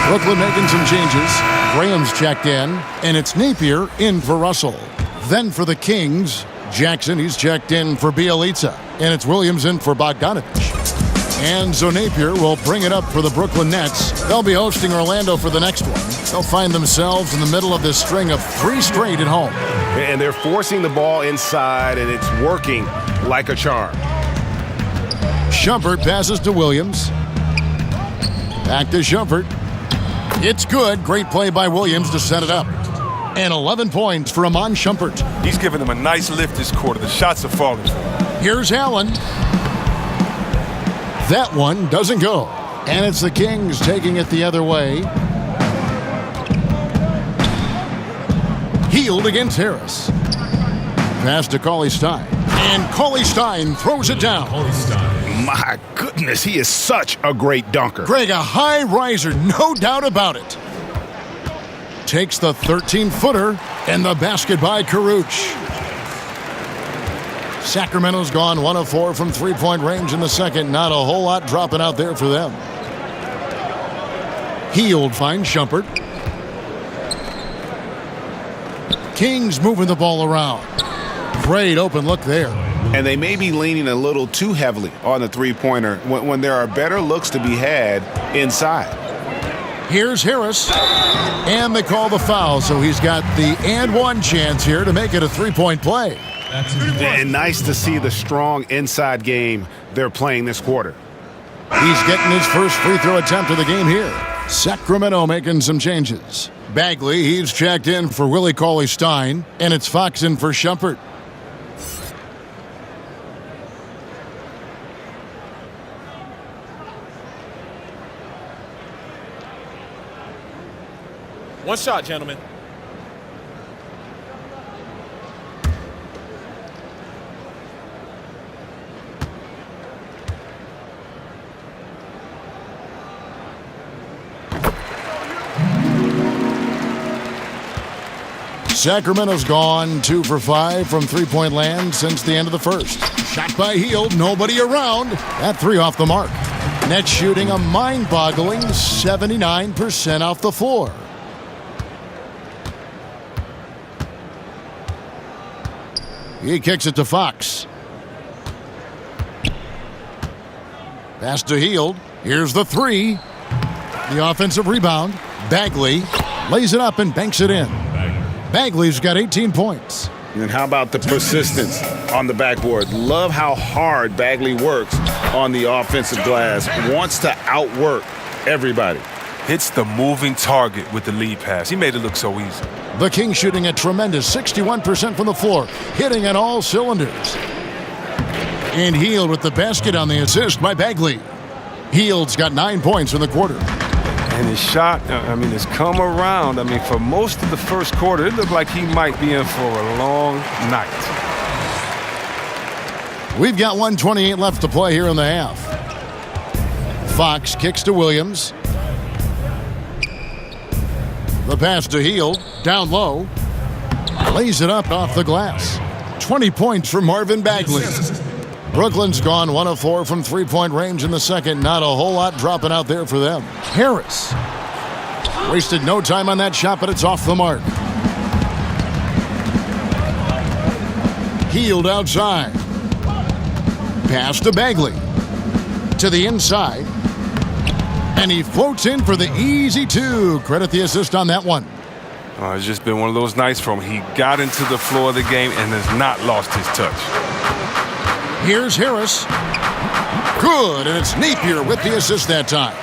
Brooklyn making some changes. Graham's checked in, and it's Napier in for Russell. Then for the Kings, Jackson, he's checked in for Bielitsa, and it's Williams in for Bogdanovich. And so Napier will bring it up for the Brooklyn Nets. They'll be hosting Orlando for the next one. They'll find themselves in the middle of this string of 3 straight at home. And they're forcing the ball inside, and it's working like a charm. Shumpert passes to Williams. Back to Shumpert. It's good. Great play by Williams to set it up. And 11 points for Amon Shumpert. He's giving them a nice lift this quarter. The shots are falling. Here's Allen. That one doesn't go. And it's the Kings taking it the other way. Hield against Harris. Pass to Cauley Stein. And Cauley Stein throws it down. My goodness, he is such a great dunker. Greg, a high riser, no doubt about it. Takes the 13-footer and the basket by Caruch. Sacramento's gone 1 of 4 from three-point range in the second. Not a whole lot dropping out there for them. Hield finds Shumpert. Kings moving the ball around. Great open look there. And they may be leaning a little too heavily on the three-pointer when there are better looks to be had inside. Here's Harris. And they call the foul, so he's got the and one chance here to make it a three-point play. And nice to see the strong inside game they're playing this quarter. He's getting his first free throw attempt of the game here. Sacramento making some changes. Bagley, he's checked in for Willie Cauley Stein, and it's Fox in for Shumpert. One shot, gentlemen. Sacramento's gone 2 for 5 from three-point land since the end of the first. Shot by Hield, nobody around. That 3 off the mark. Net shooting a mind-boggling 79% off the floor. He kicks it to Fox. Pass to Hield. Here's the 3. The offensive rebound. Bagley lays it up and banks it in. Bagley's got 18 points. And how about the persistence on the backboard? Love how hard Bagley works on the offensive glass. Wants to outwork everybody. hits the moving target with the lead pass. He made it look so easy. The Kings shooting a tremendous 61% from the floor, hitting on all cylinders. And Hield with the basket on the assist by Bagley. Hield's got 9 points in the quarter. And his shot, has come around. For most of the first quarter, it looked like he might be in for a long night. We've got 1:28 left to play here in the half. Fox kicks to Williams. The pass to Hield, down low. Lays it up off the glass. 20 points for Marvin Bagley. Brooklyn's gone 1 of 4 from three-point range in the second. Not a whole lot dropping out there for them. Harris wasted no time on that shot, but it's off the mark. Hield outside. Pass to Bagley. To the inside. And he floats in for the easy two. Credit the assist on that one. It's just been one of those nights for him. He got into the floor of the game and has not lost his touch. Here's Harris. Good, and it's Napier with the assist that time.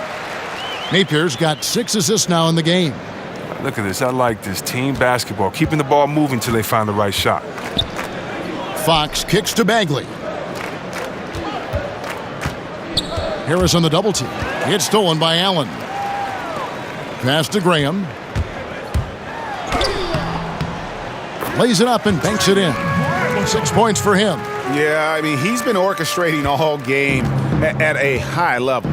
Napier's got 6 assists now in the game. Look at this. I like this. Team basketball. Keeping the ball moving until they find the right shot. Fox kicks to Bagley. Harris on the double team. It's stolen by Allen. Pass to Graham. Lays it up and banks it in. 6 points for him. Yeah, he's been orchestrating all game at a high level.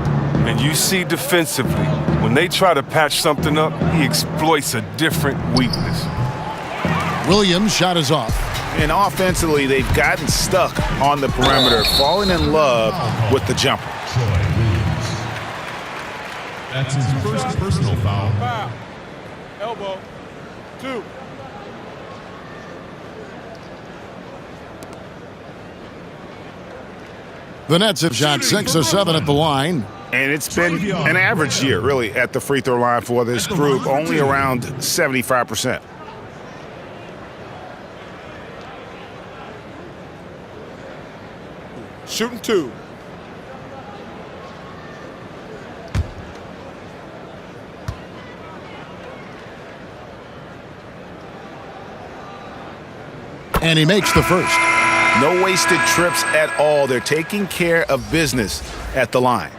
And you see defensively, when they try to patch something up, he exploits a different weakness. Williams' shot is off. And offensively, they've gotten stuck on the perimeter, falling in love with the jumper. That's his first personal foul. Foul. Elbow. 2. The Nets have shot 6 of 7 at the line. And it's been an average year, really, at the free throw line for this group, only around 75%. Shooting 2. And he makes the first. No wasted trips at all. They're taking care of business at the line.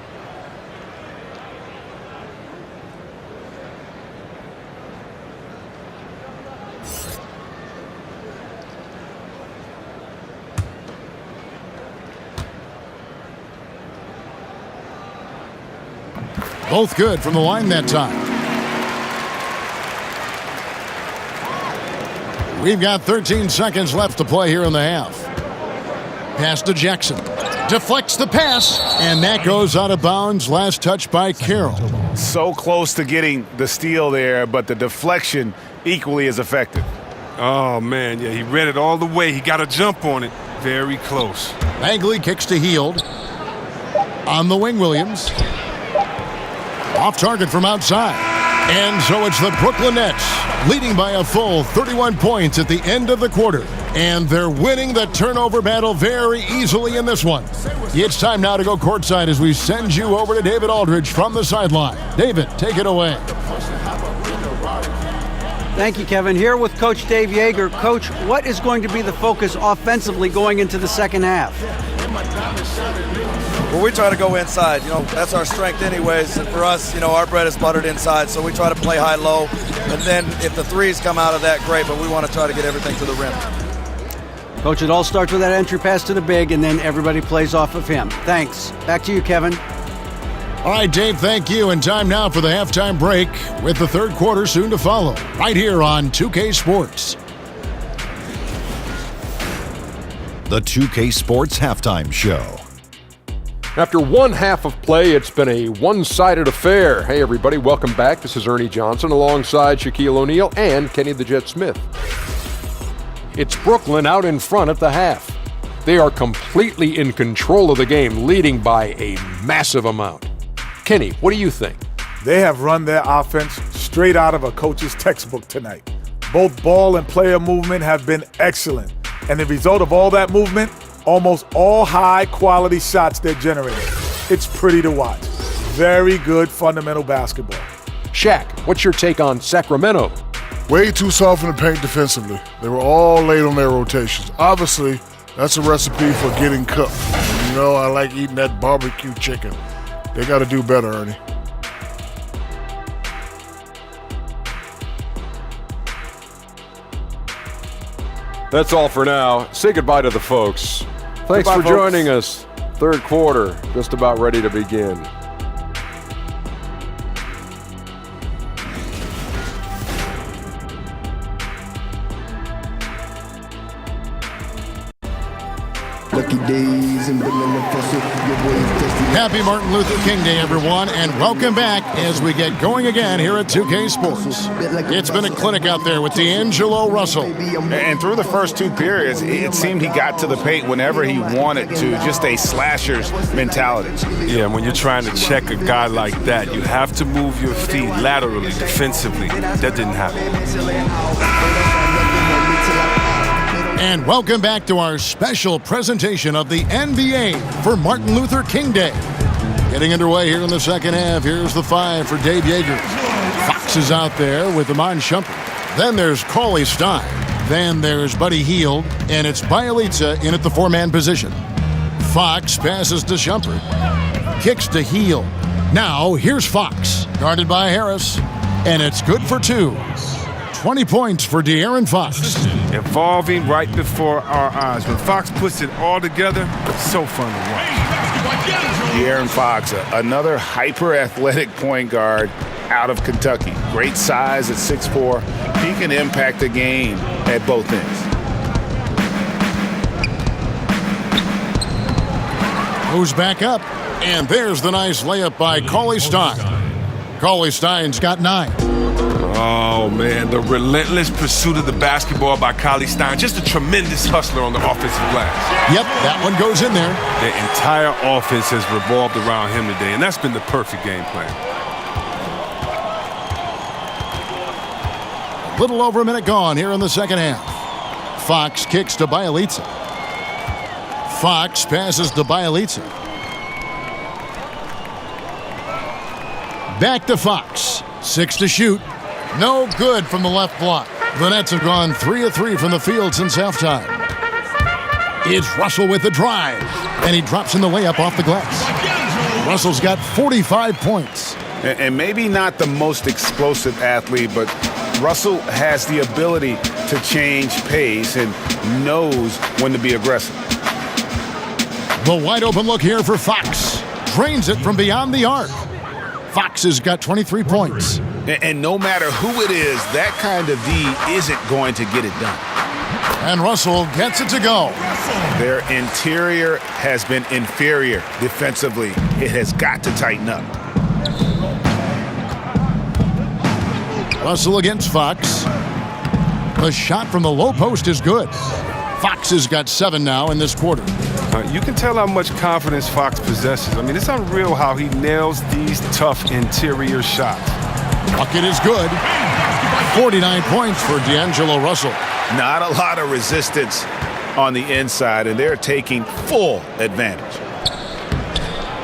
Both good from the line that time. We've got 13 seconds left to play here in the half. Pass to Jackson. Deflects the pass, and that goes out of bounds. Last touch by Carroll. So close to getting the steal there, but the deflection equally as effective. Oh, man, yeah, he read it all the way. He got a jump on it. Very close. Bagley kicks to Hield. On the wing, Williams. Off target from outside. And so it's the Brooklyn Nets leading by a full 31 points at the end of the quarter. And they're winning the turnover battle very easily in this one. It's time now to go courtside as we send you over to David Aldridge from the sideline. David, take it away. Thank you, Kevin. Here with Coach Dave Yeager. Coach, what is going to be the focus offensively going into the second half? Well, we try to go inside. That's our strength anyways. And for us, our bread is buttered inside, so we try to play high-low. And then if the threes come out of that, great, but we want to try to get everything to the rim. Coach, it all starts with that entry pass to the big, and then everybody plays off of him. Thanks. Back to you, Kevin. All right, Dave, thank you. And time now for the halftime break with the third quarter soon to follow, right here on 2K Sports. The 2K Sports Halftime Show. After one half of play, it's been a one-sided affair. Hey, everybody, welcome back. This is Ernie Johnson alongside Shaquille O'Neal and Kenny the Jet Smith. It's Brooklyn out in front at the half. They are completely in control of the game, leading by a massive amount. Kenny, what do you think? They have run their offense straight out of a coach's textbook tonight. Both ball and player movement have been excellent. And the result of all that movement, almost all high-quality shots they're generating. It's pretty to watch. Very good fundamental basketball. Shaq, what's your take on Sacramento? Way too soft in the paint defensively. They were all late on their rotations. Obviously, that's a recipe for getting cooked. You know, I like eating that barbecue chicken. They got to do better, Ernie. That's all for now. Say goodbye to the folks. Thanks Goodbye, for folks. joining us. Third quarter, just about ready to begin. Lucky days and Happy Martin Luther King Day, everyone, and welcome back as we get going again here at 2K Sports. It's been a clinic out there with D'Angelo Russell. And through the first two periods, it seemed he got to the paint whenever he wanted to, just a slasher's mentality. Yeah, when you're trying to check a guy like that, you have to move your feet laterally, defensively. That didn't happen. And welcome back to our special presentation of the NBA for Martin Luther King Day. Getting underway here in the second half. Here's the 5 for Dave Yeager. Fox is out there with Iman Shumpert. Then there's Cauley Stein. Then there's Buddy Hield. And it's Bielitsa in at the 4-man position. Fox passes to Shumpert. Kicks to Hield. Now here's Fox, guarded by Harris. And it's good for 2. 20 points for De'Aaron Fox. Evolving right before our eyes. When Fox puts it all together, it's so fun to watch. De'Aaron Fox, another hyper-athletic point guard out of Kentucky. Great size at 6'4". He can impact the game at both ends. Goes back up, and there's the nice layup by Cauley Stein. Cauley Stein's got 9. Oh, man, the relentless pursuit of the basketball by Cauley Stein. Just a tremendous hustler on the offensive glass. Yep, that one goes in there. The entire offense has revolved around him today, and that's been the perfect game plan. A little over a minute gone here in the second half. Fox kicks to Bielitsa. Fox passes to Bielitsa. Back to Fox. 6 to shoot. No good from the left block. The Nets have gone 3 of 3 from the field since halftime. It's Russell with the drive, and he drops in the layup off the glass. Russell's got 45 points. And maybe not the most explosive athlete, but Russell has the ability to change pace and knows when to be aggressive. The wide open look here for Fox. Drains it from beyond the arc. Fox has got 23 points. And no matter who it is, that kind of D isn't going to get it done. And Russell gets it to go. Their interior has been inferior defensively. It has got to tighten up. Russell against Fox. The shot from the low post is good. Fox has got 7 now in this quarter. You can tell how much confidence Fox possesses. I mean, it's unreal how he nails these tough interior shots. Bucket is good. 49 points for D'Angelo Russell. Not a lot of resistance on the inside, and they're taking full advantage.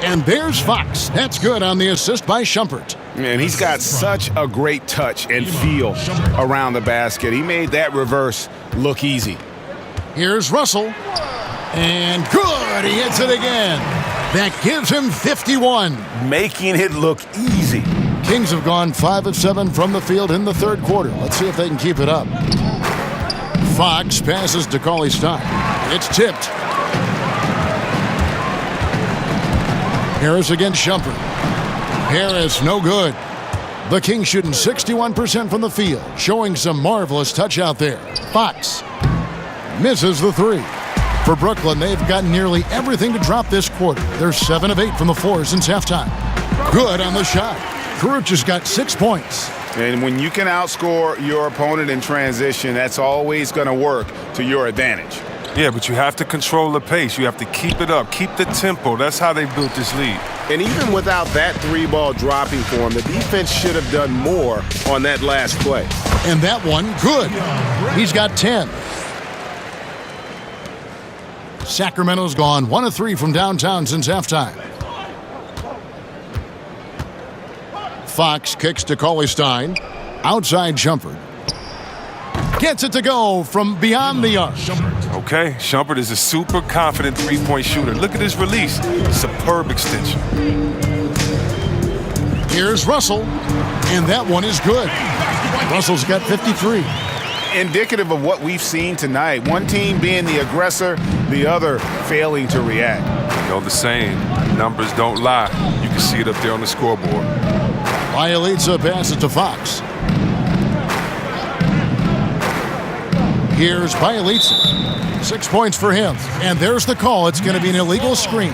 And there's Fox. That's good on the assist by Shumpert. And he's got such a great touch and feel around the basket. He made that reverse look easy. Here's Russell. And good, he hits it again. That gives him 51. Making it look easy. Kings have gone 5 of 7 from the field in the third quarter. Let's see if they can keep it up. Fox passes to Cauley Stein. It's tipped. Harris against Shumpert. Harris, no good. The Kings shooting 61% from the field, showing some marvelous touch out there. Fox misses the 3. For Brooklyn, they've gotten nearly everything to drop this quarter. They're 7 of 8 from the floor since halftime. Good on the shot. Kuruc has got 6 points. And when you can outscore your opponent in transition, that's always going to work to your advantage. Yeah, but you have to control the pace. You have to keep it up, keep the tempo. That's how they built this lead. And even without that 3-ball dropping for him, the defense should have done more on that last play. And that one, good. He's got 10. Sacramento's gone 1 of 3 from downtown since halftime. Fox kicks to Cauley-Stein. Outside Shumpert. Gets it to go from beyond the arc. Okay, Shumpert is a super confident three-point shooter. Look at his release. Superb extension. Here's Russell, and that one is good. Russell's got 53. Indicative of what we've seen tonight. One team being the aggressor, the other failing to react. You know the saying, numbers don't lie. You can see it up there on the scoreboard. Bielitsa passes to Fox. Here's Bielitsa. 6 points for him. And there's the call. It's going to be an illegal screen.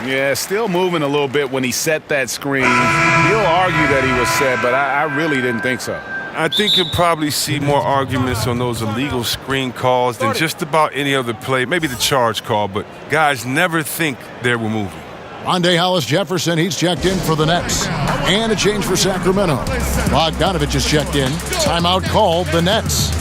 Yeah, still moving a little bit when he set that screen. He'll argue that he was set, but I really didn't think so. I think you'll probably see more arguments on those illegal screen calls than just about any other play. Maybe the charge call, but guys never think they were moving. Rondé Hollis-Jefferson, he's checked in for the Nets. And a change for Sacramento. Bogdanovich is checked in. Timeout called, the Nets.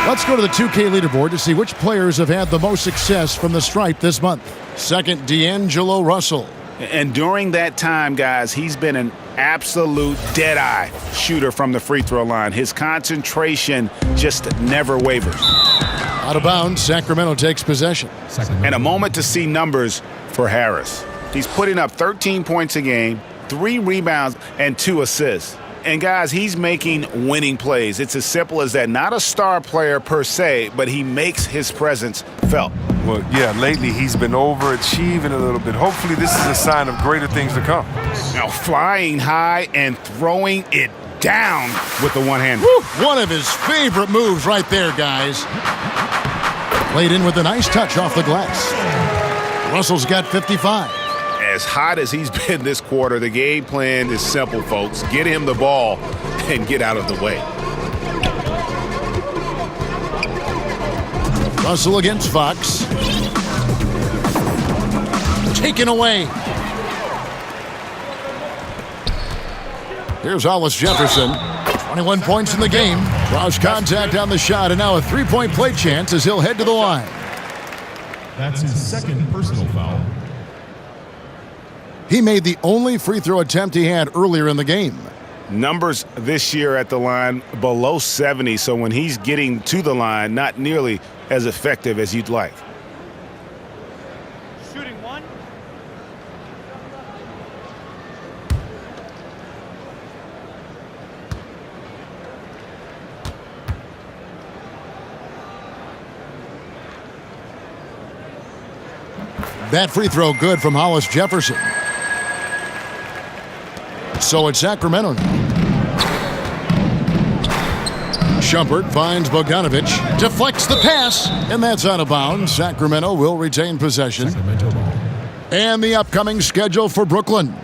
Let's go to the 2K leaderboard to see which players have had the most success from the stripe this month. Second, D'Angelo Russell. And during that time, guys, he's been an absolute dead-eye shooter from the free throw line. His concentration just never wavers. Out of bounds, Sacramento takes possession. And a moment to see numbers for Harris. He's putting up 13 points a game, 3 rebounds, and 2 assists. And, guys, he's making winning plays. It's as simple as that. Not a star player per se, but he makes his presence felt. Well, yeah, lately he's been overachieving a little bit. Hopefully this is a sign of greater things to come. Now, flying high and throwing it down with the one hand. One of his favorite moves right there, guys. Played in with a nice touch off the glass. Russell's got 55. As hot as he's been this quarter, the game plan is simple, folks. Get him the ball and get out of the way. Russell against Fox. Taken away. Here's Hollis-Jefferson. 21 points in the game. Draws contact on the shot, and now a three-point play chance as he'll head to the line. That's his second personal foul. He made the only free throw attempt he had earlier in the game. Numbers this year at the line below 70, so when he's getting to the line, not nearly as effective as you'd like. Shooting one. That free throw good from Hollis-Jefferson. So it's Sacramento now. Shumpert finds Bogdanovich, deflects the pass, and that's out of bounds. Sacramento will retain possession. And the upcoming schedule for Brooklyn.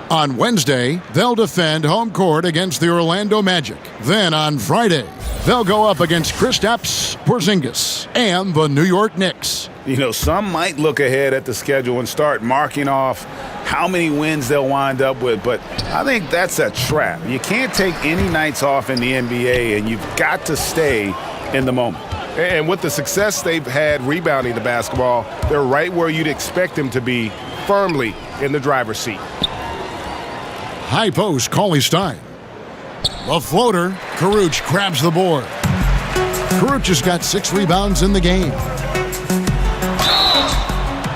On Wednesday, they'll defend home court against the Orlando Magic. Then on Friday, they'll go up against Kristaps Porzingis and the New York Knicks. You know, some might look ahead at the schedule and start marking off how many wins they'll wind up with, but I think that's a trap. You can't take any nights off in the NBA, and you've got to stay in the moment. And with the success they've had rebounding the basketball, they're right where you'd expect them to be, firmly in the driver's seat. High post, Cauley-Stein. The floater, Caruch grabs the board. Caruch has got 6 rebounds in the game.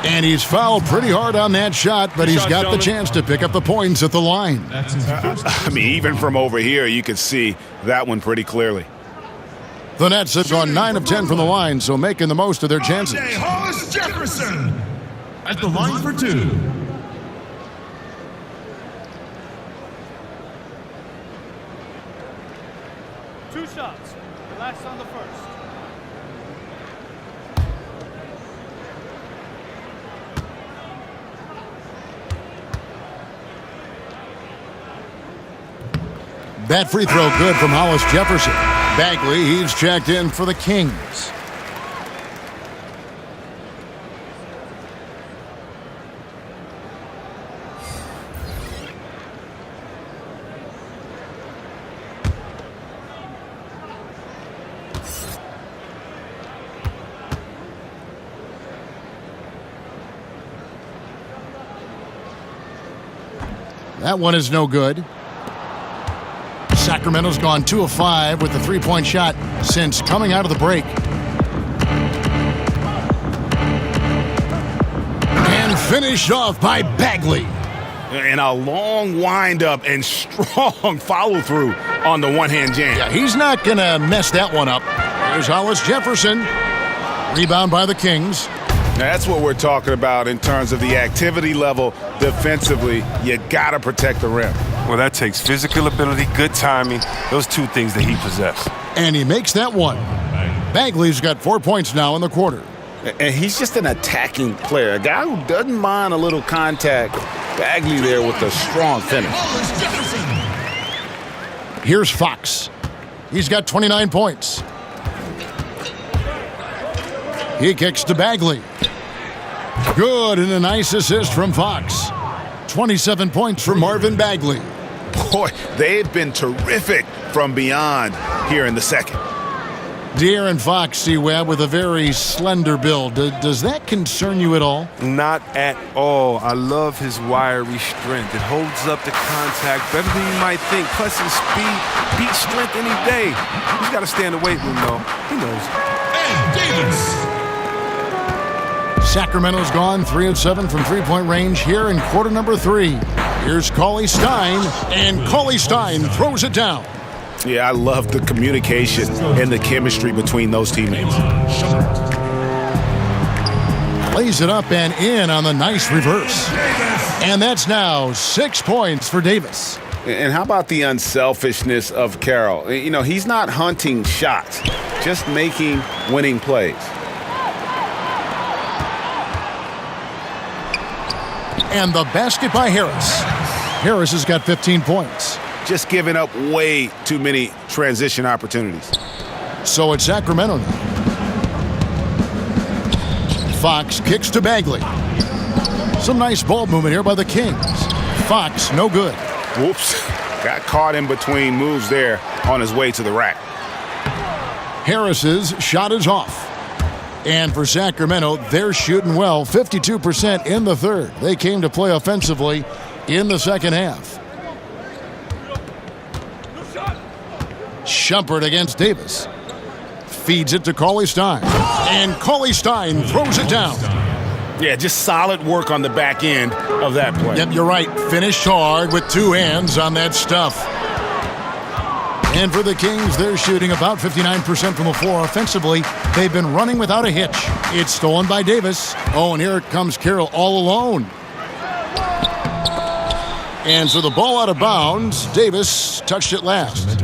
And he's fouled pretty hard on that shot, but he's got the chance to pick up the points at the line. I mean, even from over here, you could see that one pretty clearly. The Nets have gone 9 of 10 from the line, so making the most of their chances. Hollis Jefferson at the line for 2. Two shots. Relax on the first. That free throw good from Hollis Jefferson. Bagley, he's checked in for the Kings. That one is no good. Sacramento's gone 2 of 5 with the three-point shot since coming out of the break. And finished off by Bagley. And a long windup and strong follow-through on the one-hand jam. Yeah, he's not going to mess that one up. There's Hollis Jefferson. Rebound by the Kings. That's what we're talking about in terms of the activity level defensively. You got to protect the rim. Well, that takes physical ability, good timing, those two things that he possesses. And he makes that one. Bagley's got 4 points now in the quarter. And he's just an attacking player, a guy who doesn't mind a little contact. Bagley there with a strong finish. Here's Fox. He's got 29 points. He kicks to Bagley. Good, and a nice assist from Fox. 27 points for Marvin Bagley. Boy, they've been terrific from beyond here in the second. De'Aaron Fox, C-Webb, with a very slender build. Does that concern you at all? Not at all. I love his wiry strength. It holds up the contact better than you might think. Plus his speed beats strength any day. He's got to stay in the weight room, though. He knows. And Davis. Sacramento's gone 3 of 7 from three-point range here in quarter number 3. Here's Cauley Stein, and Cauley Stein throws it down. Yeah, I love the communication and the chemistry between those teammates. Lays it up and in on the nice reverse. And that's now 6 points for Davis. And how about the unselfishness of Carroll? You know, he's not hunting shots, just making winning plays. And the basket by Harris. Harris has got 15 points. Just giving up way too many transition opportunities. So it's Sacramento now. Fox kicks to Bagley. Some nice ball movement here by the Kings. Fox, no good. Whoops. Got caught in between moves there on his way to the rack. Harris's shot is off. And for Sacramento, they're shooting well, 52% in the third. They came to play offensively in the second half. Shumpert against Davis. Feeds it to Cauley Stein. And Cauley Stein throws it down. Yeah, just solid work on the back end of that play. Yep, you're right. Finished hard with 2 hands on that stuff. And for the Kings, they're shooting about 59% from the floor offensively. They've been running without a hitch. It's stolen by Davis. Oh, and here comes Carroll all alone. And so the ball out of bounds. Davis touched it last.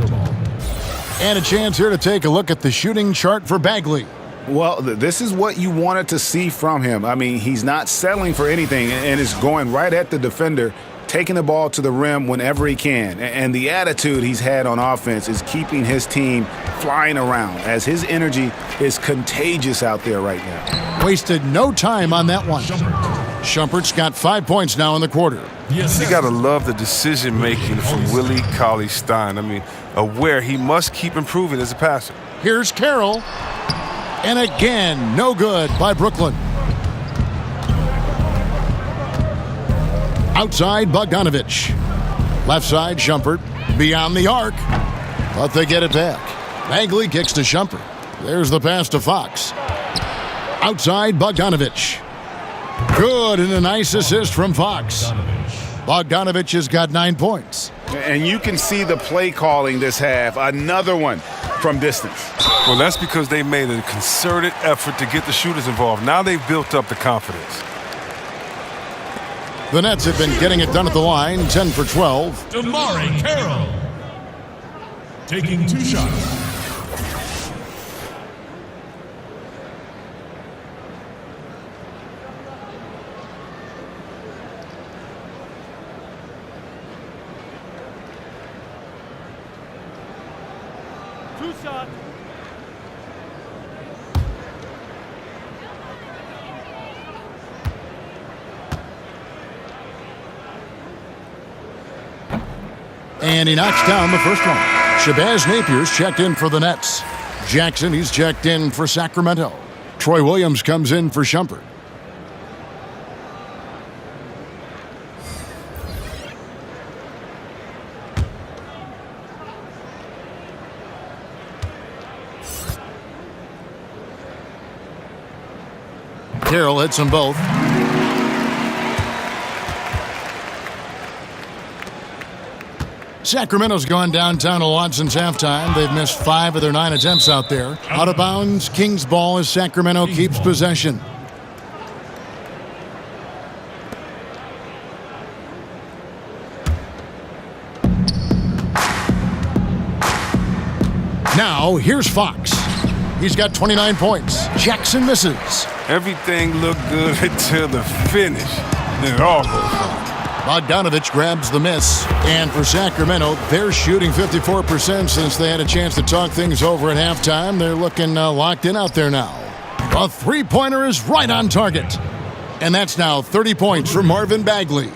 And a chance here to take a look at the shooting chart for Bagley. Well, this is what you wanted to see from him. I mean, he's not settling for anything and is going right at the defender, taking the ball to the rim whenever he can. And the attitude he's had on offense is keeping his team flying around as his energy is contagious out there right now. Wasted no time on that one. Shumpert's got 5 points now in the quarter. Yes, you got to love the decision-making from Willie Cauley Stein. I mean, aware he must keep improving as a passer. Here's Carroll. And again, no good by Brooklyn. Outside, Bogdanovich. Left side, Shumpert. Beyond the arc. But they get it back. Bagley kicks to Shumpert. There's the pass to Fox. Outside, Bogdanovich. Good, and a nice assist from Fox. Bogdanovich has got 9 points. And you can see the play calling this half. Another one from distance. Well, that's because they made a concerted effort to get the shooters involved. Now they've built up the confidence. The Nets have been getting it done at the line, 10 for 12. Damari Carroll taking 2 shots. And he knocks down the first one. Shabazz Napier's checked in for the Nets. Jackson, he's checked in for Sacramento. Troy Williams comes in for Shumpert. Carroll hits them both. Sacramento's gone downtown a lot since halftime. They've missed 5 of their 9 attempts out there. Out of bounds, Kings ball as Sacramento keeps possession. Now, here's Fox. He's got 29 points. Jackson misses. Everything looked good until the finish. Then it all goes wrong. Bogdanovich grabs the miss. And for Sacramento, they're shooting 54% since they had a chance to talk things over at halftime. They're looking locked in out there now. A three-pointer is right on target. And that's now 30 points for Marvin Bagley.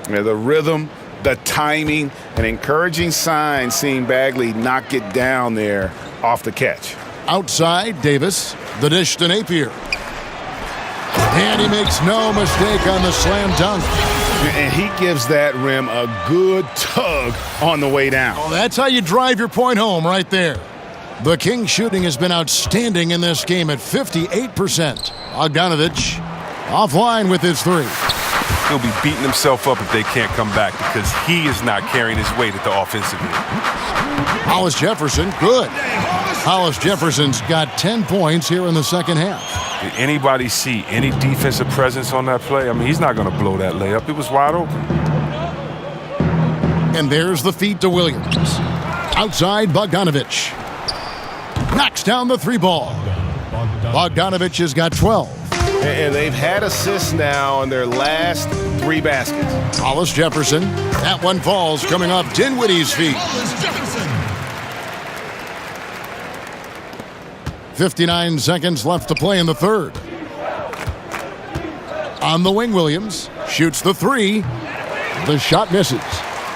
Yeah, the rhythm, the timing, an encouraging sign seeing Bagley knock it down there off the catch. Outside, Davis. The dish to Napier. And he makes no mistake on the slam dunk. And he gives that rim a good tug on the way down. Oh, that's how you drive your point home right there. The Kings shooting has been outstanding in this game at 58%. Bogdanovich offline with his 3. He'll be beating himself up if they can't come back because he is not carrying his weight at the offensive end. Hollis Jefferson, good. Hollis Jefferson's got 10 points here in the second half. Did anybody see any defensive presence on that play? I mean, he's not going to blow that layup. It was wide open. And there's the feed to Williams. Outside, Bogdanovich. Knocks down the 3 ball. Bogdanovich has got 12. And they've had assists now on their last 3 baskets. Hollis Jefferson. That one falls coming off Dinwiddie's feet. 59 seconds left to play in the third. On the wing, Williams shoots the 3. The shot misses.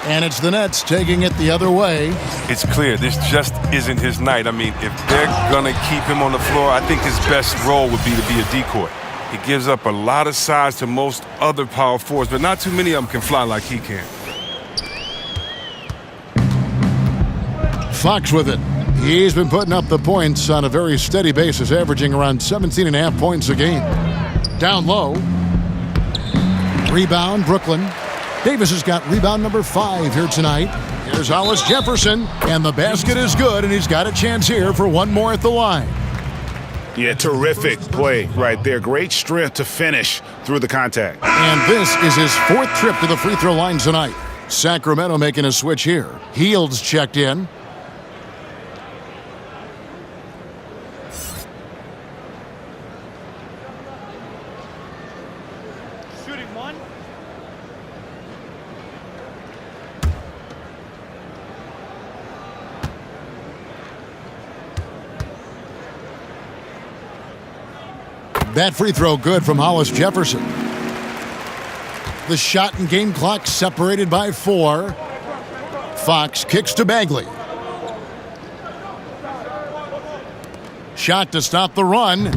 And it's the Nets taking it the other way. It's clear this just isn't his night. I mean, if they're going to keep him on the floor, I think his best role would be to be a decoy. He gives up a lot of size to most other power forwards, but not too many of them can fly like he can. Fox with it. He's been putting up the points on a very steady basis, averaging around 17.5 points a game. Down low. Rebound, Brooklyn. Davis has got rebound number 5 here tonight. Here's Hollis Jefferson, and the basket is good, and he's got a chance here for one more at the line. Yeah, terrific play right there. Great strength to finish through the contact. And this is his 4th trip to the free throw line tonight. Sacramento making a switch here. Heald's checked in. Shooting 1. That free throw good from Hollis Jefferson. The shot and game clock separated by 4. Fox kicks to Bagley. Shot to stop the run.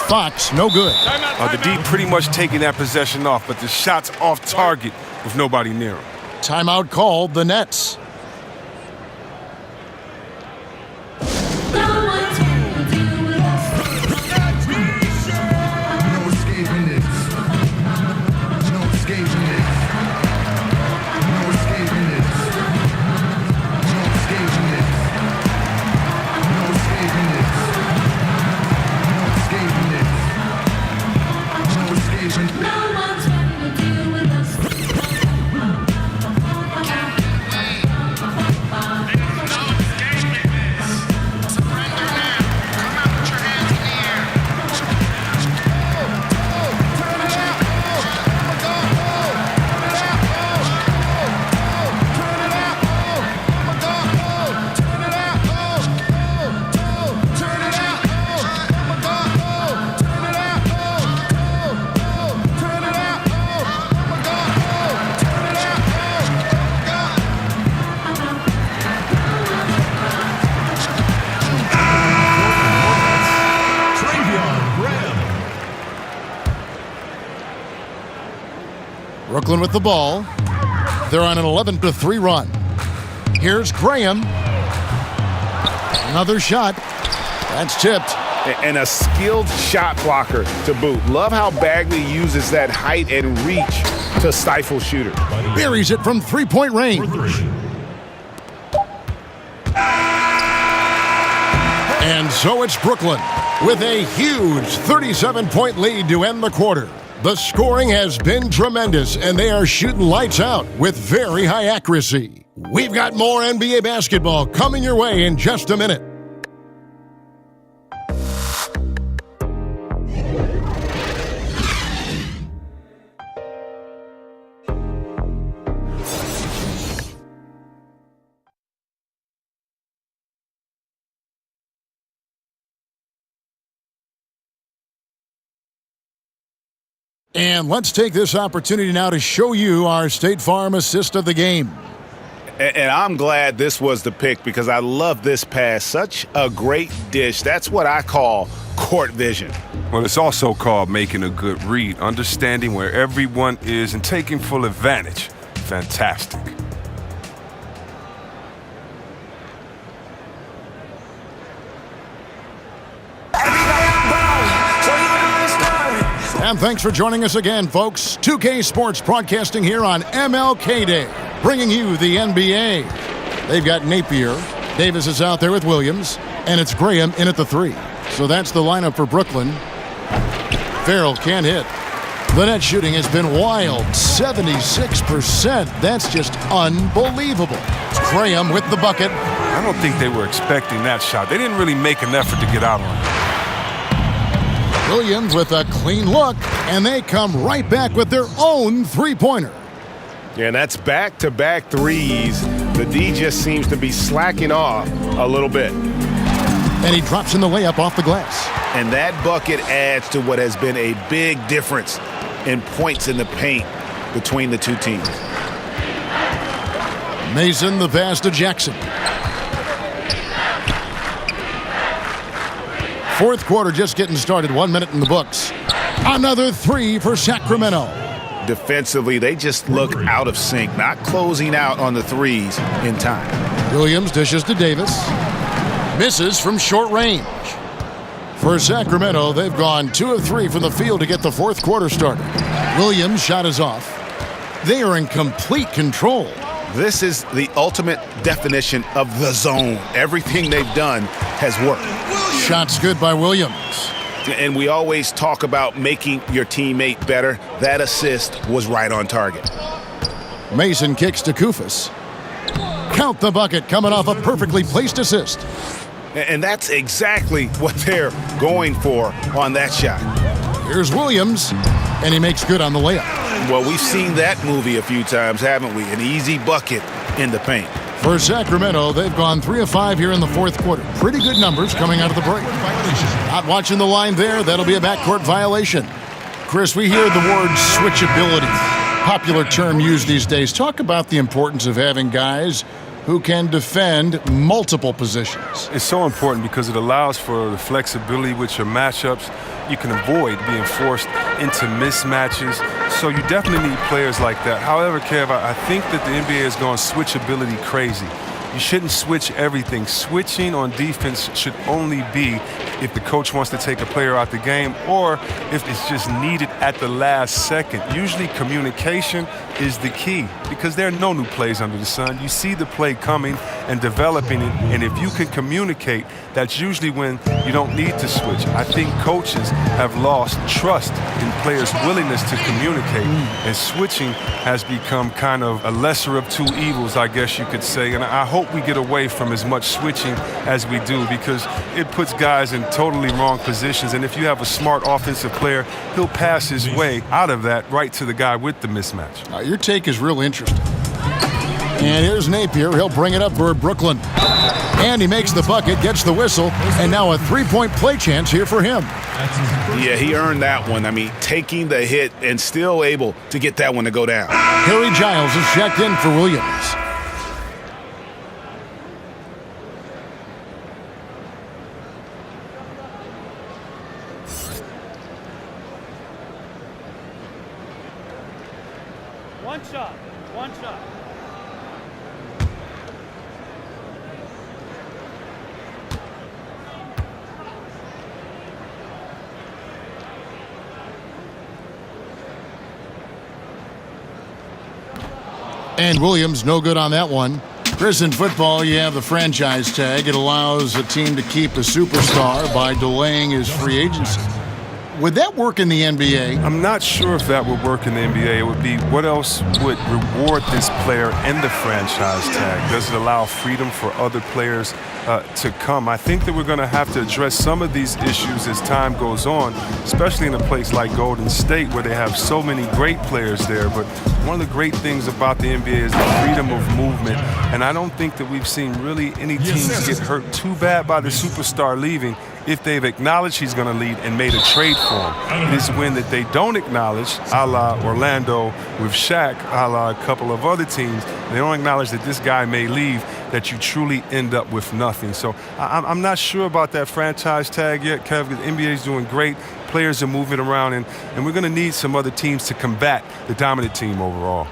Fox, no good. The D pretty much taking that possession off, but the shot's off target with nobody near him. Timeout called, the Nets. Brooklyn with the ball. They're on an 11-3 run. Here's Graham. Another shot. That's tipped. And a skilled shot blocker to boot. Love how Bagley uses that height and reach to stifle shooter. Buries it from three-point range. And so it's Brooklyn with a huge 37-point lead to end the quarter. The scoring has been tremendous, and they are shooting lights out with very high accuracy. We've got more NBA basketball coming your way in just a minute. And let's take this opportunity now to show you our State Farm assist of the game. And I'm glad this was the pick because I love this pass. Such a great dish. That's what I call court vision. Well, it's also called making a good read, understanding where everyone is and taking full advantage. Fantastic. And thanks for joining us again, folks. 2K Sports broadcasting here on MLK Day, bringing you the NBA. They've got Napier. Davis is out there with Williams, and it's Graham in at the 3. So that's the lineup for Brooklyn. Farrell can't hit. The net shooting has been wild, 76%. That's just unbelievable. It's Graham with the bucket. I don't think they were expecting that shot. They didn't really make an effort to get out on it. Williams with a clean look, and they come right back with their own three-pointer. Yeah, and that's back-to-back threes. The D just seems to be slacking off a little bit. And he drops in the layup off the glass. And that bucket adds to what has been a big difference in points in the paint between the two teams. Mason the pass to Jackson. Fourth quarter just getting started, 1 minute in the books. Another 3 for Sacramento. Defensively, they just look out of sync, not closing out on the threes in time. Williams dishes to Davis. Misses from short range. For Sacramento, they've gone 2 of 3 from the field to get the fourth quarter started. Williams' shot is off. They are in complete control. This is the ultimate definition of the zone. Everything they've done has worked. Shots good by Williams. And we always talk about making your teammate better. That assist was right on target. Mason kicks to Kufis. Count the bucket coming off a perfectly placed assist. And that's exactly what they're going for on that shot. Here's Williams, and he makes good on the layup. Well, we've seen that movie a few times, haven't we? An easy bucket in the paint. For Sacramento, they've gone 3 of 5 here in the fourth quarter. Pretty good numbers coming out of the break. Not watching the line there. That'll be a backcourt violation. Chris, we hear the word switchability. Popular term used these days. Talk about the importance of having guys who can defend multiple positions. It's so important because it allows for the flexibility with your matchups. You can avoid being forced into mismatches. So you definitely need players like that. However, Kev, I think that the NBA has gone switchability crazy. You shouldn't switch everything. Switching on defense should only be if the coach wants to take a player out the game or if it's just needed at the last second. Usually communication is the key because there are no new plays under the sun. You see the play coming and developing it, and if you can communicate, that's usually when you don't need to switch. I think coaches have lost trust in players' willingness to communicate, and switching has become kind of a lesser of two evils, I guess you could say. And I hope we get away from as much switching as we do because it puts guys in totally wrong positions. And if you have a smart offensive player, he'll pass his way out of that right to the guy with the mismatch. Your take is real interesting. And here's Napier. He'll bring it up for Brooklyn. And he makes the bucket, gets the whistle, and now a three-point play chance here for him. Yeah, he earned that one. I mean, taking the hit and still able to get that one to go down. Harry Giles is checked in for Williams. One shot. One shot. And Williams, no good on that one. Chris, in football, you have the franchise tag. It allows a team to keep a superstar by delaying his free agency. Would that work in the NBA? I'm not sure if that would work in the NBA. It would be what else would reward this player in the franchise tag? Does it allow freedom for other players to come? I think that we're going to have to address some of these issues as time goes on, especially in a place like Golden State where they have so many great players there. But one of the great things about the NBA is the freedom of movement, and I don't think that we've seen really any teams get hurt too bad by the superstar leaving if they've acknowledged he's going to lead and made a trade for him. It is when that they don't acknowledge, a la Orlando with Shaq, a la a couple of other teams, they don't acknowledge that this guy may leave, that you truly end up with nothing. So I'm not sure about that franchise tag yet, Kev, because the NBA is doing great. Players are moving around, and we're going to need some other teams to combat the dominant team overall.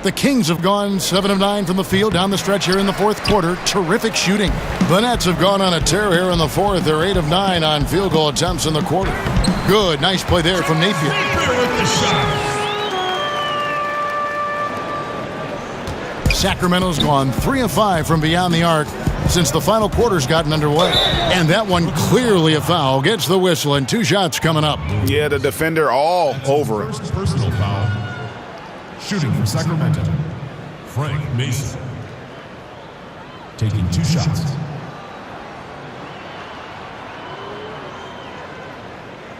The Kings have gone 7 of 9 from the field down the stretch here in the fourth quarter. Terrific shooting. The Nets have gone on a tear here in the fourth. They're 8 of 9 on field goal attempts in the quarter. Good, nice play there from Napier. Sacramento's gone 3 of 5 from beyond the arc since the final quarter's gotten underway. And that one clearly a foul. Gets the whistle and 2 shots coming up. Yeah, the defender all over it. First personal foul. Shooting from Sacramento, Frank Mason. Taking 2 shots.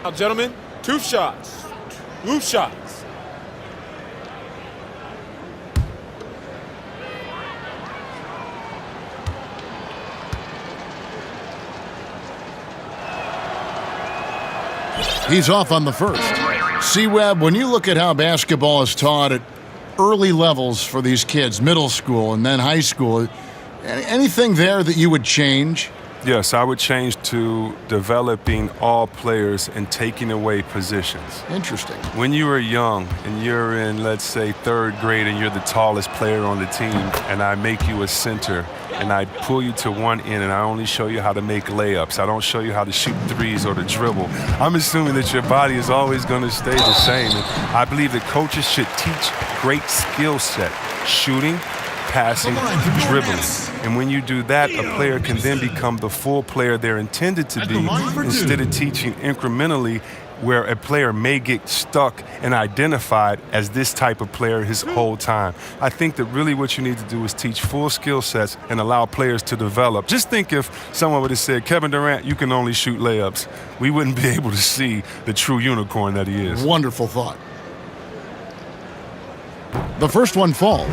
Now, gentlemen, 2 shots. Loose shots. He's off on the first. C-Webb, when you look at how basketball is taught at early levels for these kids, middle school and then high school, anything there that you would change? Yes, I would change to developing all players and taking away positions. Interesting. When you were young and you're in, let's say, 3rd grade and you're the tallest player on the team and I make you a center and I pull you to one end and I only show you how to make layups. I don't show you how to shoot threes or to dribble. I'm assuming that your body is always going to stay the same. And I believe that coaches should teach great skill set, shooting, passing, dribbling. And when you do that, a player can then become the full player they're intended to be instead of teaching incrementally where a player may get stuck and identified as this type of player his whole time. I think that really what you need to do is teach full skill sets and allow players to develop. Just think if someone would have said, Kevin Durant, you can only shoot layups. We wouldn't be able to see the true unicorn that he is. Wonderful thought. The first one falls.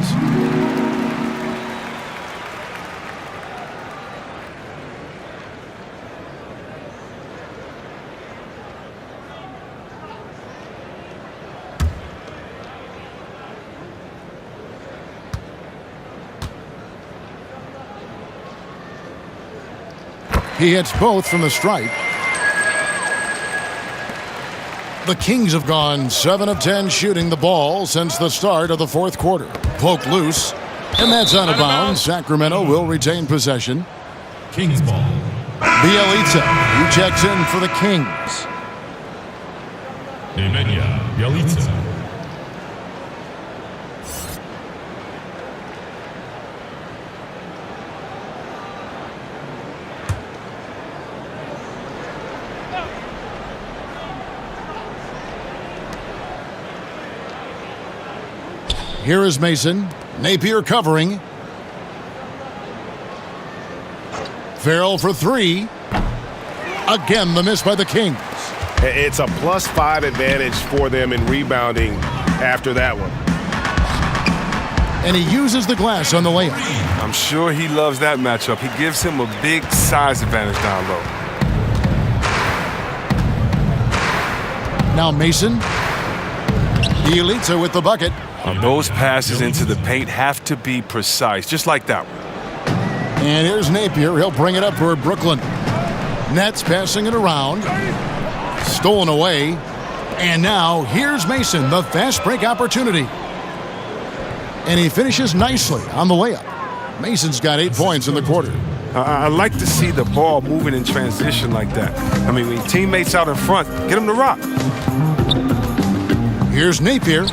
He hits both from the stripe. The Kings have gone 7 of 10 shooting the ball since the start of the fourth quarter. Poked loose, and that's out of bounds. Sacramento will retain possession. Kings ball. Bielitsa, who checks in for the Kings. Nemanja Bielitsa. Here is Mason. Napier covering. Farrell for 3. Again, the miss by the Kings. It's a +5 advantage for them in rebounding after that one. And he uses the glass on the layup. I'm sure he loves that matchup. He gives him a big size advantage down low. Now Mason. Bielitsa with the bucket. Those passes into the paint have to be precise, just like that one. And here's Napier. He'll bring it up for Brooklyn. Nets passing it around. Stolen away. And now, here's Mason, the fast break opportunity. And he finishes nicely on the layup. Mason's got 8 points in the quarter. I like to see the ball moving in transition like that. I mean, when teammates out in front, get them to rock. Here's Napier.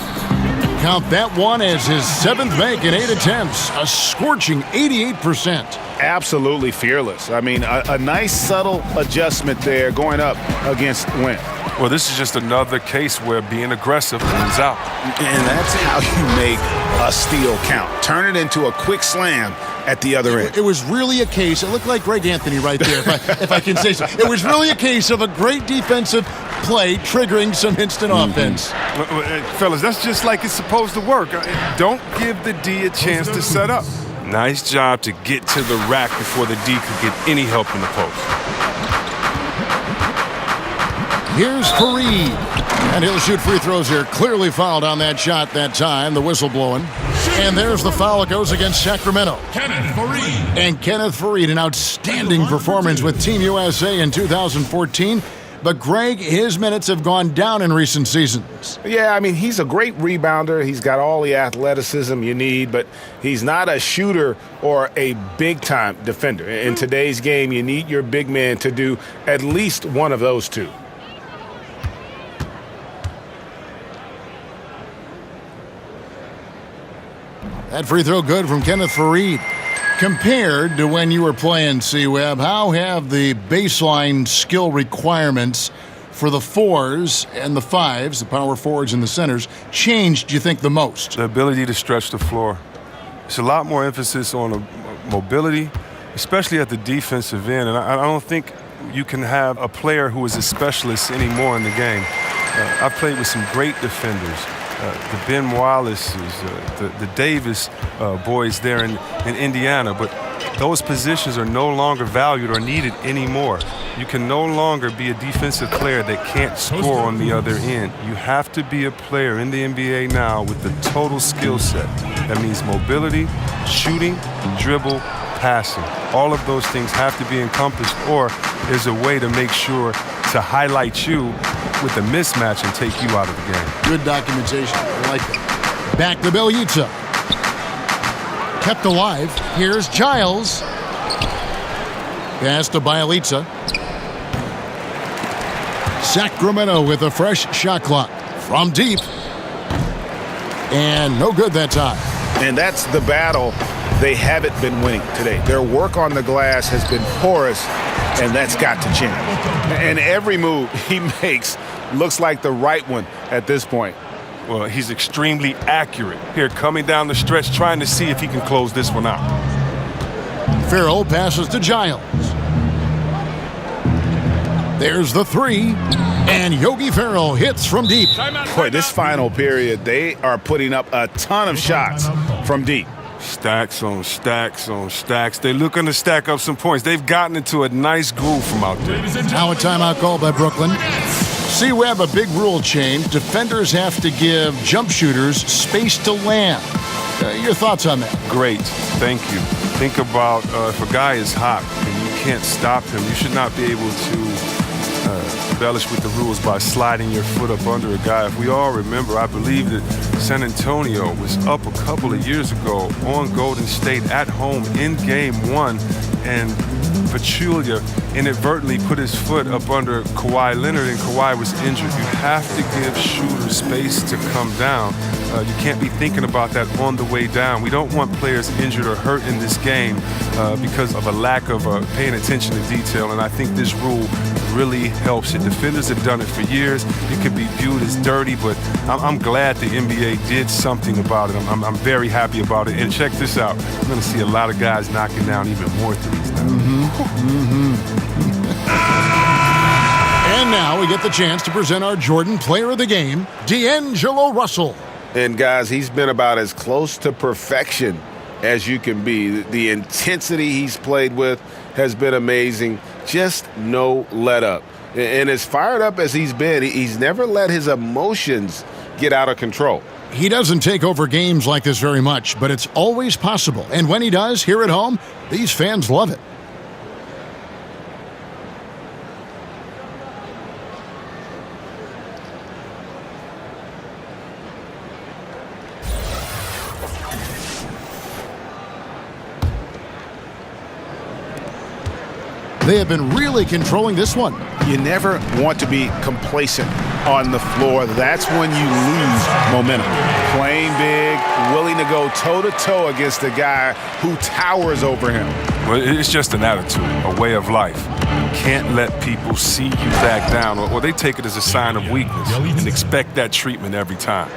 Count that one as his 7th make in 8 attempts. A scorching 88%. Absolutely fearless. I mean, a nice subtle adjustment there going up against Wynn. Well, this is just another case where being aggressive wins out. And that's how you make a steal count. Turn it into a quick slam at the other end. It was really a case, it looked like Greg Anthony right there, if I can say so. It was really a case of a great defensive play triggering some instant offense. Fellas, that's just like it's supposed to work. Don't give the D a chance to set up. Nice job to get to the rack before the D could get any help in the post. Here's Fareed. And he'll shoot free throws here. Clearly fouled on that shot that time. The whistle blowing. And there's the foul that goes against Sacramento. Kenneth Fareed. And Kenneth Fareed, an outstanding performance with Team USA in 2014. But Greg, his minutes have gone down in recent seasons. Yeah, I mean, he's a great rebounder. He's got all the athleticism you need, but he's not a shooter or a big-time defender. In today's game, you need your big man to do at least one of those two. That free throw good from Kenneth Fareed. Compared to when you were playing C-Web, how have the baseline skill requirements for the 4s and the 5s, the power forwards and the centers, changed, do you think, the most? The ability to stretch the floor. It's a lot more emphasis on mobility, especially at the defensive end. And I don't think you can have a player who is a specialist anymore in the game. I've played with some great defenders. The Ben Wallaces, the Davis boys there in Indiana, but those positions are no longer valued or needed anymore. You can no longer be a defensive player that can't score on the other end. You have to be a player in the NBA now with the total skill set. That means mobility, shooting, dribble, passing. All of those things have to be encompassed, or there's a way to make sure to highlight you with a mismatch and take you out of the game. Good documentation. I like that. Back to Bielitsa. Kept alive. Here's Giles. Pass to Bielitsa. Sacramento with a fresh shot clock. From deep. And no good that time. And that's the battle they haven't been winning today. Their work on the glass has been porous, and that's got to change. And every move he makes looks like the right one at this point. Well, he's extremely accurate. Here, coming down the stretch, trying to see if he can close this one out. Farrell passes to Giles. There's the 3. And Yogi Ferrell hits from deep. Boy, this final period, they are putting up a ton of shots from deep. Stacks on stacks on stacks. They're looking to stack up some points. They've gotten into a nice groove from out there. Now a timeout called by Brooklyn. C-Web, a big rule change. Defenders have to give jump shooters space to land. Your thoughts on that? Great. Thank you. Think about if a guy is hot and you can't stop him, you should not be able to embellish with the rules by sliding your foot up under a guy. If we all remember, I believe that San Antonio was up a couple of years ago on Golden State at home in Game 1, and Pachulia inadvertently put his foot up under Kawhi Leonard, and Kawhi was injured. You have to give shooters space to come down. You can't be thinking about that on the way down. We don't want players injured or hurt in this game because of a lack of paying attention to detail, and I think this rule really helps it. Defenders have done it for years. It could be viewed as dirty, but I'm glad the NBA did something about it. I'm very happy about it. And check this out. I'm going to see a lot of guys knocking down even more threes now. And now we get the chance to present our Jordan Player of the Game, D'Angelo Russell. And guys, he's been about as close to perfection as you can be. The intensity he's played with has been amazing. Just no let up. And as fired up as he's been, he's never let his emotions get out of control. He doesn't take over games like this very much, but it's always possible. And when he does, here at home, these fans love it. They have been really controlling this one. You never want to be complacent on the floor. That's when you lose momentum. Playing big, willing to go toe-to-toe against a guy who towers over him. Well, it's just an attitude, a way of life. You can't let people see you back down, or they take it as a sign of weakness and expect that treatment every time.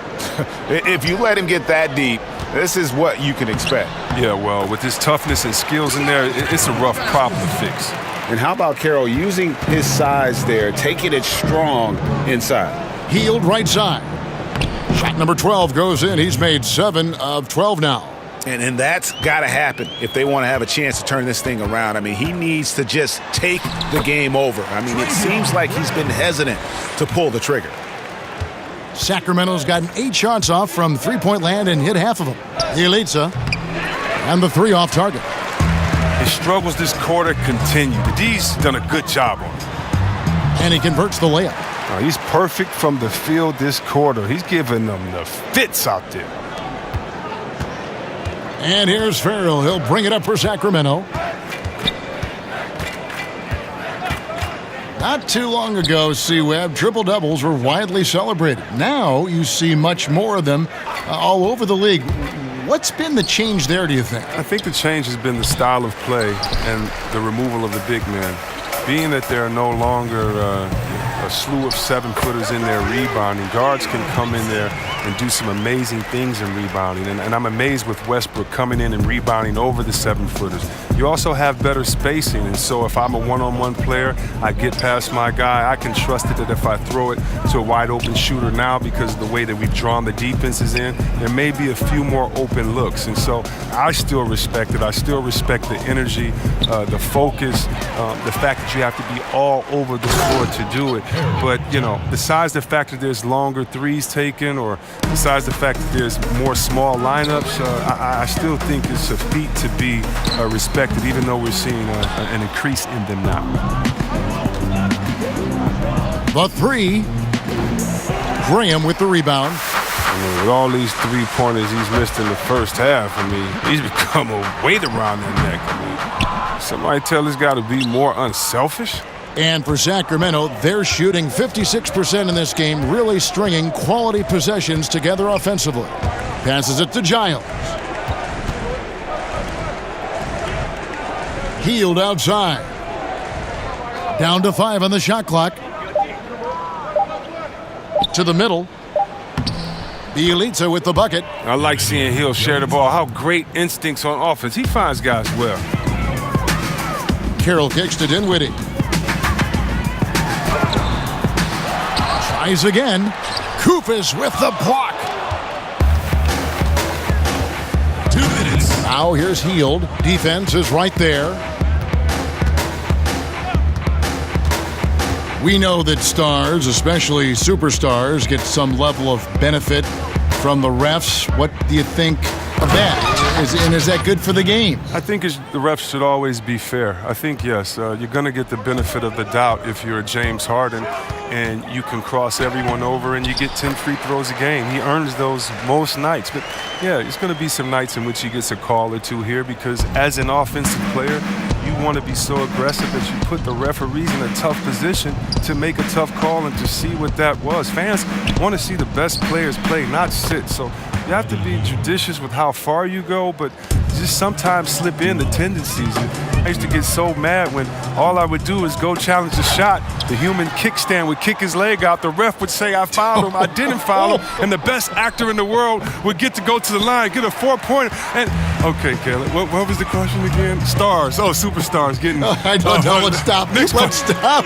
If you let him get that deep, this is what you can expect. Yeah, well, with his toughness and skills in there, it's a rough problem to fix. And how about Carroll using his size there, taking it strong inside? Healed right side. Shot number 12 goes in. He's made 7 of 12 now. And that's got to happen if they want to have a chance to turn this thing around. I mean, he needs to just take the game over. I mean, it seems like he's been hesitant to pull the trigger. Sacramento's gotten 8 shots off from three-point land and hit half of them. Elitsa and the 3 off target. His struggles this quarter continue. The D's done a good job on him. And he converts the layup. Oh, he's perfect from the field this quarter. He's giving them the fits out there. And here's Farrell. He'll bring it up for Sacramento. Not too long ago, C-Web, triple-doubles were widely celebrated. Now you see much more of them all over the league. What's been the change there, do you think? I think the change has been the style of play and the removal of the big man. Being that there are no longer a slew of 7-footers in there rebounding, guards can come in there and do some amazing things in rebounding. And I'm amazed with Westbrook coming in and rebounding over the 7-footers. You also have better spacing, and so if I'm a one-on-one player, I get past my guy, I can trust it that if I throw it to a wide-open shooter now, because of the way that we've drawn the defenses in, there may be a few more open looks. And so I still respect it. I still respect the energy, the focus, the fact that you have to be all over the floor to do it. But, you know, besides the fact that there's longer threes taken, or besides the fact that there's more small lineups, I still think it's a feat to be respected, even though we're seeing an increase in them now. The 3. Graham with the rebound. I mean, with all these 3-pointers he's missed in the first half, I mean, he's become a weight around that neck. I mean, somebody tell this guy to be more unselfish. And for Sacramento, they're shooting 56% in this game, really stringing quality possessions together offensively. Passes it to Giles. Healed outside. Down to 5 on the shot clock. To the middle. Elitsa with the bucket. I like seeing Hill share the ball. How great instincts on offense. He finds guys well. Carroll kicks to Dinwiddie. Tries again. Koufis with the block. 2 minutes. Now here's Healed. Defense is right there. We know that stars, especially superstars, get some level of benefit from the refs. What do you think of that? Is that good for the game? I think the refs should always be fair. I think, yes, you're going to get the benefit of the doubt if you're James Harden and you can cross everyone over and you get 10 free throws a game. He earns those most nights. But, yeah, there's going to be some nights in which he gets a call or two here, because as an offensive player, you want to be so aggressive that you put the referees in a tough position to make a tough call and to see what that was. Fans want to see the best players play, not sit. So you have to be judicious with how far you go, but just sometimes slip in the tendencies. I used to get so mad when all I would do is go challenge the shot. The human kickstand would kick his leg out. The ref would say I fouled him. I didn't foul him. And the best actor in the world would get to go to the line, get a 4-pointer. And okay, Caleb, what was the question again? Stars. Oh, superstars getting. I don't know. Let's stop. Let's stop.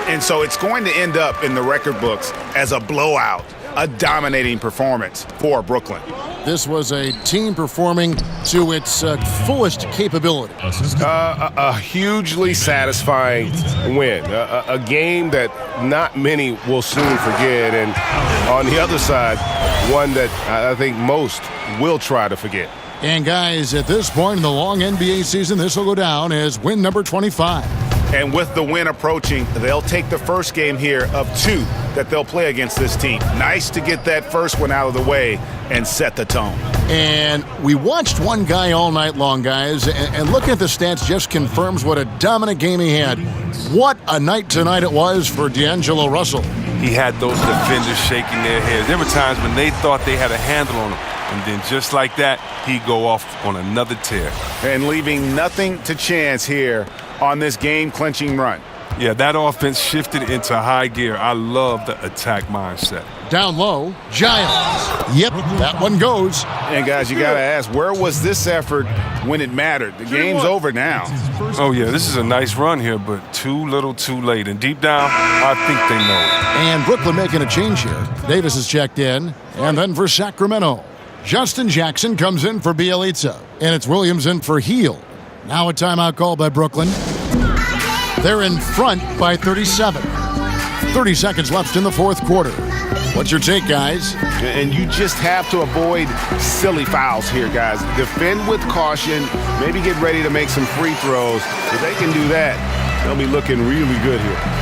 And so it's going to end up in the record books as a blowout, a dominating performance for Brooklyn. This was a team performing to its fullest capability. A hugely satisfying win. A game that not many will soon forget. And on the other side, one that I think most will try to forget. And guys, at this point in the long NBA season, this will go down as win number 25. And with the win approaching, they'll take the first game here of 2 that they'll play against this team. Nice to get that first one out of the way and set the tone. And we watched one guy all night long, guys, and looking at the stats just confirms what a dominant game he had. What a night tonight it was for D'Angelo Russell. He had those defenders shaking their heads. There were times when they thought they had a handle on him. And then just like that, he'd go off on another tear. And leaving nothing to chance here on this game-clinching run. Yeah, that offense shifted into high gear. I love the attack mindset. Down low, Giles. Yep, that one goes. And guys, you got to ask, where was this effort when it mattered? The game's over now. Oh, yeah, this is a nice run here, but too little too late. And deep down, I think they know it. And Brooklyn making a change here. Davis is checked in. And then for Sacramento, Justin Jackson comes in for Bielitsa. And it's Williams in for Heel. Now a timeout call by Brooklyn. They're in front by 37. 30 seconds left in the fourth quarter. What's your take, guys? And you just have to avoid silly fouls here, guys. Defend with caution. Maybe get ready to make some free throws. If they can do that, they'll be looking really good here.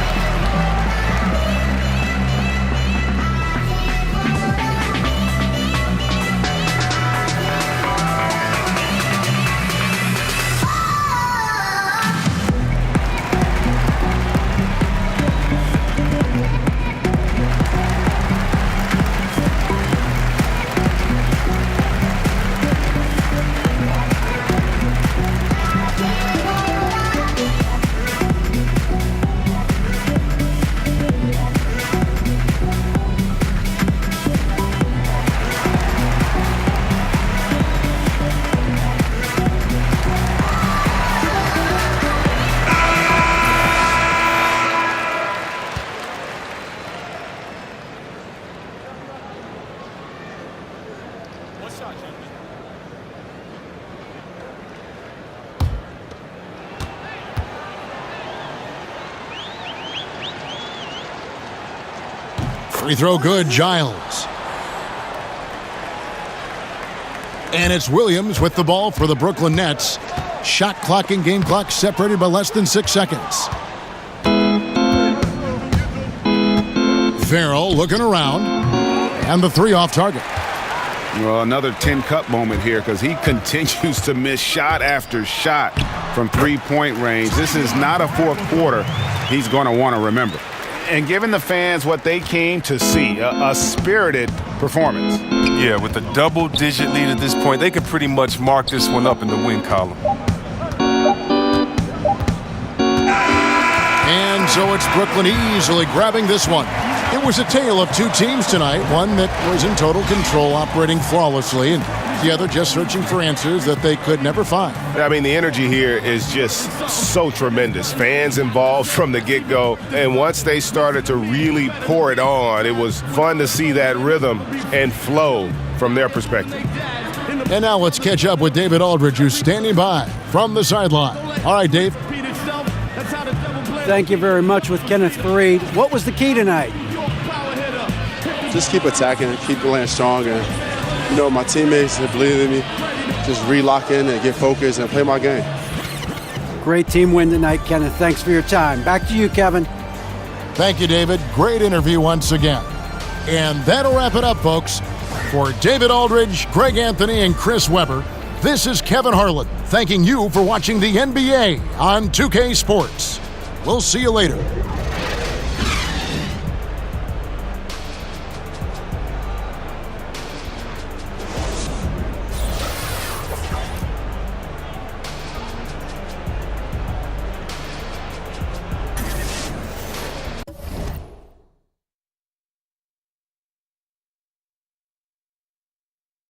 Free throw good, Giles. And it's Williams with the ball for the Brooklyn Nets. Shot clock and game clock separated by less than 6 seconds. Farrell looking around. And the three off target. Well, another 10-cup moment here because he continues to miss shot after shot from three-point range. This is not a fourth quarter he's going to want to remember. And giving the fans what they came to see, a spirited performance. Yeah, with a double-digit lead at this point, they could pretty much mark this one up in the win column. And so it's Brooklyn easily grabbing this one. It was a tale of two teams tonight, one that was in total control, operating flawlessly, and the other just searching for answers that they could never find. I mean, the energy here is just so tremendous. Fans involved from the get-go, and once they started to really pour it on, it was fun to see that rhythm and flow from their perspective. And now let's catch up with David Aldridge, who's standing by from the sideline. All right, Dave. Thank you very much with Kenneth Fareed. What was the key tonight? Just keep attacking, keep playing strong, and you know my teammates that believe in me, just relock in and get focused and play my game. Great team win tonight, Kenneth. Thanks for your time. Back to you, Kevin. Thank you, David. Great interview once again. And that'll wrap it up, folks. For David Aldridge, Greg Anthony, and Chris Webber, this is Kevin Harlan thanking you for watching the NBA on 2K Sports. We'll see you later.